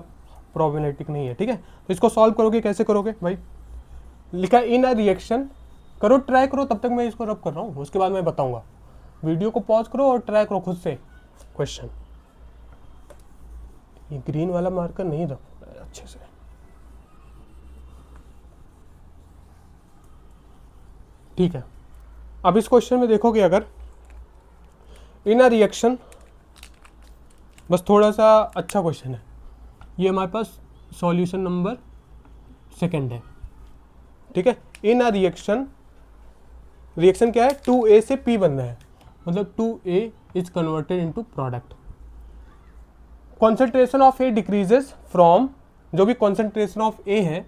प्रॉब्लमेटिक नहीं है, ठीक है। तो इसको सॉल्व करोगे, कैसे करोगे भाई, लिखा इन अ रिएक्शन, करो, ट्राई करो, तब तक मैं इसको रब कर रहा हूँ, उसके बाद मैं बताऊंगा। वीडियो को पॉज करो और ट्राई करो खुद से क्वेश्चन। ये ग्रीन वाला मार्कर नहीं रब अच्छे से, ठीक है। अब इस क्वेश्चन में देखोगे, अगर इन अ रिएक्शन, बस थोड़ा सा अच्छा क्वेश्चन है ये, हमारे पास सॉल्यूशन नंबर सेकंड है, ठीक है। इन अ रिएक्शन, रिएक्शन क्या है, 2A से P बन रहा है, मतलब 2A is converted into product. Concentration of A decreases from, जो भी कॉन्सेंट्रेशन ऑफ A है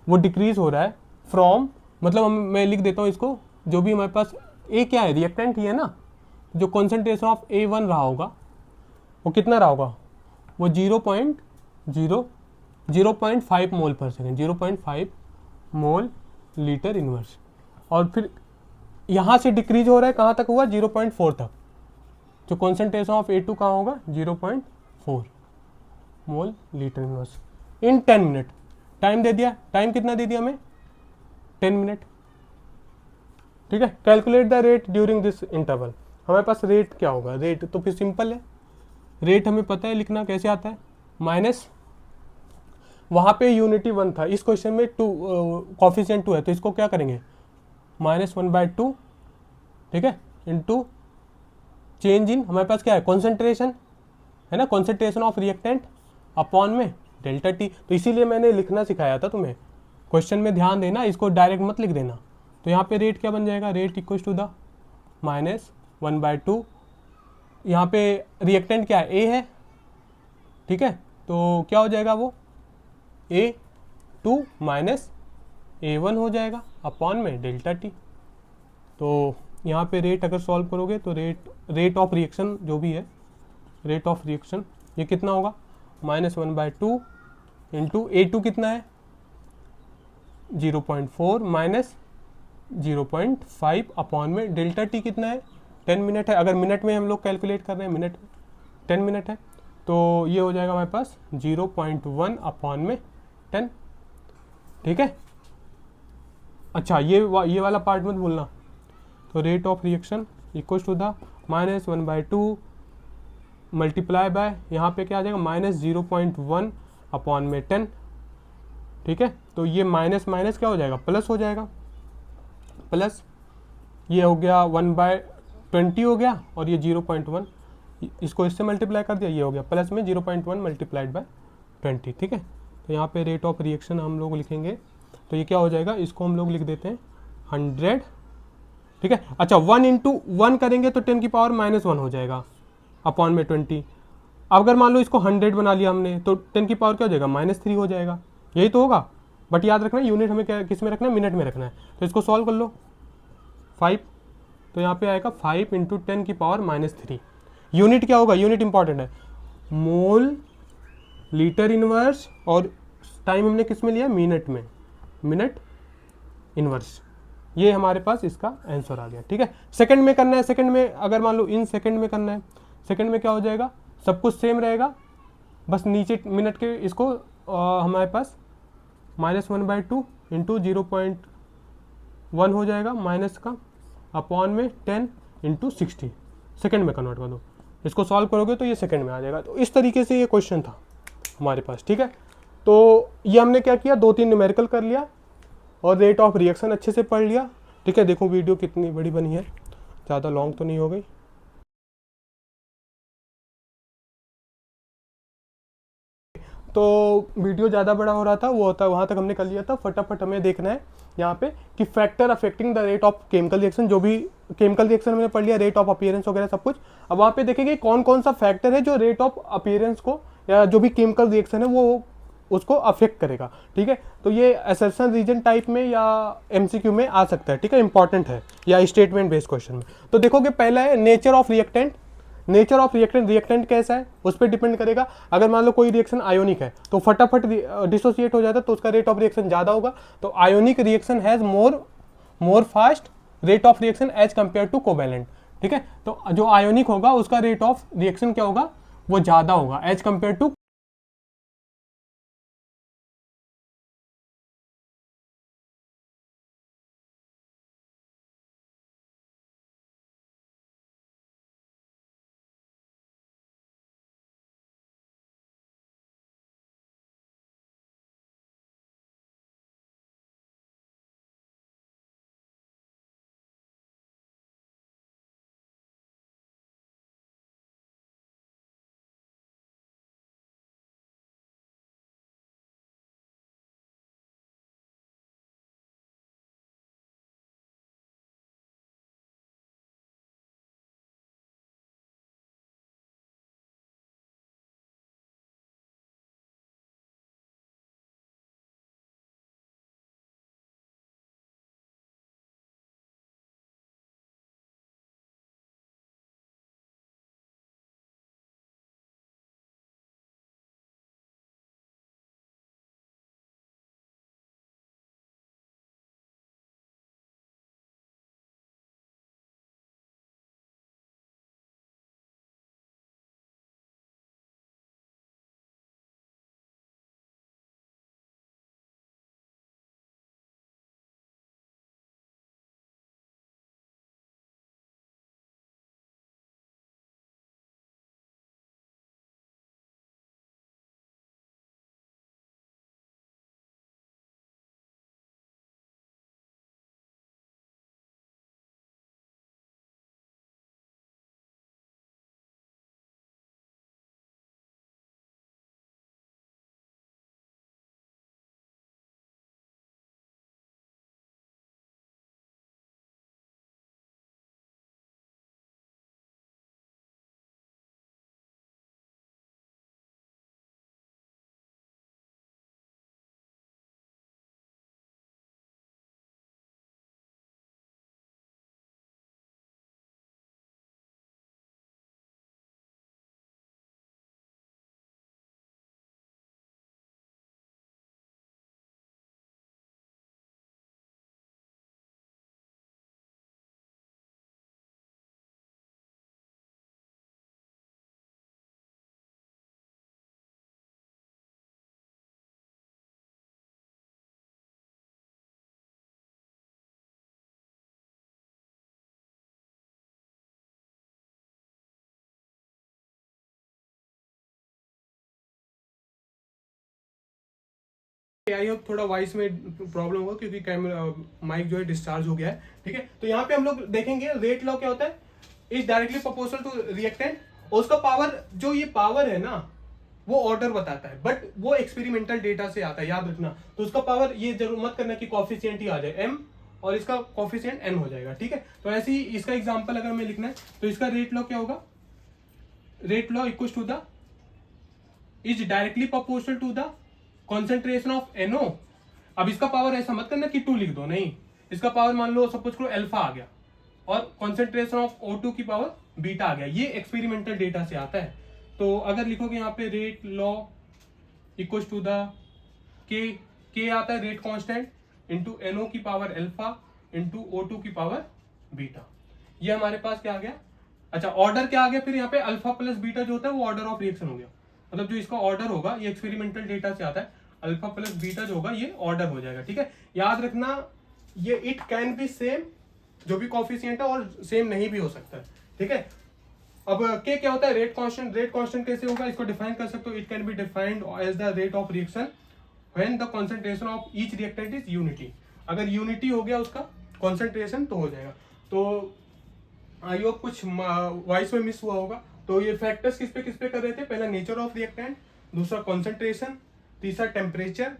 वो डिक्रीज हो रहा है फ्रॉम, मतलब मैं लिख देता हूँ इसको, जो भी हमारे पास A क्या है, रिएक्टेंट ही है ना, जो कॉन्सेंट्रेशन ऑफ A1 रहा होगा वो कितना रहा होगा, वो 0.5 मोल पर सेकेंड, 0.5 मोल लीटर इनवर्स। और फिर यहाँ से डिक्रीज हो रहा है, कहाँ तक हुआ, 0.4 तक। जो कॉन्सेंट्रेशन ऑफ A2 कहाँ होगा, 0.4 mole litre inverse in 10 minute. Time दे दिया, टाइम कितना दे दिया हमें, 10 मिनट, ठीक है। Calculate the rate during this interval, हमारे पास रेट क्या होगा, रेट तो फिर सिंपल है, रेट हमें पता है लिखना, कैसे आता है, माइनस, वहाँ पे यूनिटी 1 था, इस क्वेश्चन में 2 कॉफिशिएंट 2 है, तो इसको क्या करेंगे, -1/2, ठीक है, इनटू चेंज इन, हमारे पास क्या है, कॉन्सेंट्रेशन है ना, कॉन्सेंट्रेशन ऑफ रिएक्टेंट अपॉन में डेल्टा टी। तो इसीलिए मैंने लिखना सिखाया था तुम्हें, क्वेश्चन में ध्यान देना, इसको डायरेक्ट मत लिख देना। तो यहाँ पे रेट क्या बन जाएगा, रेट इक्वल टू द -1/2, यहाँ पे रिएक्टेंट क्या है, ए है, ठीक है। तो क्या हो जाएगा, वो A2 माइनस A1 हो जाएगा अपॉन में डेल्टा टी। तो यहाँ पे रेट अगर सॉल्व करोगे तो रेट ऑफ रिएक्शन जो भी है, रेट ऑफ रिएक्शन ये कितना होगा, -1/2 इंटू A2 कितना है, 0.4 माइनस 0.5 अपॉन में डेल्टा टी कितना है, 10 मिनट है। अगर मिनट में हम लोग कैलकुलेट कर रहे हैं, मिनट 10 मिनट है, तो ये हो जाएगा हमारे पास 0.1 अपॉन में 10, ठीक है। अच्छा, ये वाला पार्ट मत भूलना। तो rate of reaction equal to the -1/2 multiply by, यहाँ पे क्या आ जाएगा, -0.1 अपॉन में 10, ठीक है, तो ये माइनस माइनस क्या हो जाएगा, प्लस हो जाएगा, प्लस ये हो गया 1/20 हो गया, और ये 0.1, इसको इससे मल्टीप्लाई कर दिया, ये हो गया प्लस में 0.1 मल्टीप्लाइड बाय 20। ठीक है, तो यहाँ पे रेट ऑफ रिएक्शन हम लोग लिखेंगे, तो ये क्या हो जाएगा, इसको हम लोग लिख देते हैं 100। ठीक है, अच्छा 1 × 1 करेंगे तो 10⁻⁻1 हो जाएगा अपॉन में 20। अगर मान लो इसको 100 बना लिया हमने तो 10 की पावर क्या हो जाएगा, -3 हो जाएगा, यही तो होगा। बट याद रखना यूनिट हमें क्या किस में रखना है, मिनट में रखना है। तो इसको सॉल्व कर लो, 5, तो यहाँ पे आएगा 5 × 10⁻³ यूनिट क्या होगा, यूनिट इंपॉर्टेंट है, मोल लीटर इनवर्स, और टाइम हमने किस में लिया, मिनट में, मिनट इनवर्स। ये हमारे पास इसका आंसर आ गया। ठीक है, सेकंड में करना है, सेकंड में अगर मान लो इन सेकंड में करना है, सेकंड में क्या हो जाएगा, सब कुछ सेम रहेगा, बस नीचे मिनट के इसको हमारे पास -1/2 × 0.1 हो जाएगा, माइनस का अपॉन में 10 × 60, सेकंड में कन्वर्ट कर दो, इसको सॉल्व करोगे तो ये सेकंड में आ जाएगा। तो इस तरीके से ये क्वेश्चन था हमारे पास। ठीक है, तो ये हमने क्या किया, 2-3 न्यूमेरिकल कर लिया और रेट ऑफ रिएक्शन अच्छे से पढ़ लिया। ठीक है, देखो वीडियो कितनी बड़ी बनी है, ज़्यादा लॉन्ग तो नहीं हो गई। तो वीडियो ज़्यादा बड़ा हो रहा था, वो होता वहाँ तक हमने कर लिया था। फटाफट हमें देखना है यहाँ पे कि factor affecting the rate of chemical reaction, जो भी केमिकल रिएक्शन हमने पढ़ लिया, रेट ऑफ अपीयरेंस वगैरह सब कुछ। अब वहाँ पे देखेंगे कौन कौन सा फैक्टर है जो रेट ऑफ अपीयरेंस को, या जो भी केमिकल रिएक्शन है वो उसको अफेक्ट करेगा। ठीक है, तो ये असर्शन रीजन टाइप में या एमसीक्यू में आ सकता है। ठीक है, इंपॉर्टेंट है, या स्टेटमेंट बेस्ड क्वेश्चन में। तो देखोगे पहला है nature of reactant. Nature of reactant, reactant कैसा है उस पर डिपेंड करेगा। अगर मान लो कोई रिएक्शन आयोनिक है तो फटाफट डिसोसिएट हो जाता है, तो उसका रेट ऑफ रिएक्शन ज़्यादा होगा। तो ionic reaction has more fast rate of reaction as compare to covalent. ठीक है, तो जो आयोनिक होगा उसका रेट ऑफ रिएक्शन क्या होगा, वो ज़्यादा होगा as compare to I hope थोड़ा वॉइस में प्रॉब्लम होगा क्योंकि कैमरा माइक जो है डिस्चार्ज हो गया है, ठीक है। तो यहाँ पे हम लोग देखेंगे रेट लॉ क्या होता है, is directly proportional to reactant, और उसका पावर, जो ये पावर है ना वो ऑर्डर बताता है, बट वो एक्सपेरिमेंटल डेटा से आता है, याद रखना। तो उसका पावर ये जरूर मत करना कि कॉफिशिएंट ही आ जाए m और इसका कॉफिशिएंट n हो जाएगा, ठीक है। तो ऐसे ही इसका एग्जांपल अगर मैं लिखना है तो इसका रेट लॉ क्या होगा, rate law equal to the is directly proportional to the concentration of NO। अब इसका पावर ऐसा मत करना कि 2 लिख दो, नहीं, इसका पावर मान लो सपोज करो अल्फा आ गया और कॉन्सेंट्रेशन ऑफ O2 की पावर बीटा आ गया, ये एक्सपेरिमेंटल डेटा से आता है। तो अगर लिखोगे यहाँ पे rate law equal to the K आता है रेट कांस्टेंट इंटू NO की पावर अल्फा इंटू O2 की पावर बीटा, ये हमारे पास क्या आ गया। अच्छा, ऑर्डर क्या आ गया फिर यहाँ पे, अल्फा प्लस बीटा जो होता है वो ऑर्डर ऑफ रिएक्शन हो गया, मतलब जो इसका ऑर्डर होगा ये एक्सपेरिमेंटल डेटा से आता है, अल्फा प्लस बीटा जो होगा ये ऑर्डर हो जाएगा, ठीक है। याद रखना ये इट कैन बी सेम, जो भी कॉफिशिएंट है, और सेम नहीं भी हो सकता है, ठीक है। अब के क्या होता है, रेट कांस्टेंट। रेट कांस्टेंट कैसे होगा, इसको डिफाइन कर सकते हो, it can be defined as the rate of reaction when the concentration of each reactant is unity. अगर यूनिटी हो गया उसका कंसंट्रेशन तो हो जाएगा। तो आई होप कुछ वॉइस में मिस हुआ होगा। तो ये फैक्टर्स किस पे कर रहे थे, पहला नेचर ऑफ रिएक्टेंट, दूसरा कंसंट्रेशन, तीसरा टेम्परेचर,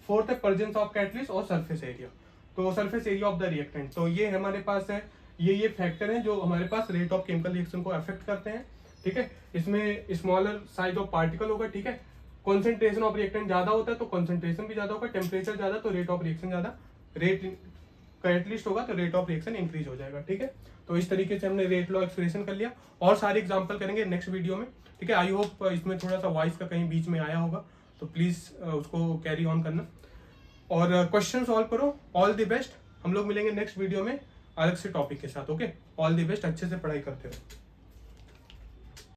फोर्थ है प्रेजेंस ऑफ कैटलिस्ट, और सरफेस एरिया। तो surface area of the reactant, तो ये हमारे पास है, ये फैक्टर हैं जो हमारे पास रेट ऑफ केमिकल रिएक्शन को अफेक्ट करते हैं, ठीक है। इसमें स्मॉलर साइज ऑफ पार्टिकल होगा, ठीक है। कॉन्सेंट्रेशन ऑफ रिएक्टेंट ज्यादा होता है तो कॉन्सेंट्रेशन भी ज्यादा होगा, टेम्परेचर ज्यादा तो रेट ऑफ रिएक्शन ज्यादा, रेट कैटलिस्ट होगा तो रेट ऑफ रिएक्शन इंक्रीज हो जाएगा, ठीक है। तो इस तरीके से हमने रेट लॉ एक्सप्रेशन कर लिया, और सारे एग्जांपल करेंगे नेक्स्ट वीडियो में, ठीक है। आई होप इसमें थोड़ा सा वॉइस का कहीं बीच में आया होगा, तो प्लीज उसको कैरी ऑन करना और क्वेश्चन सॉल्व करो। ऑल द बेस्ट, हम लोग मिलेंगे नेक्स्ट वीडियो में अलग से टॉपिक के साथ, ओके। ऑल द बेस्ट, अच्छे से पढ़ाई करते रहो।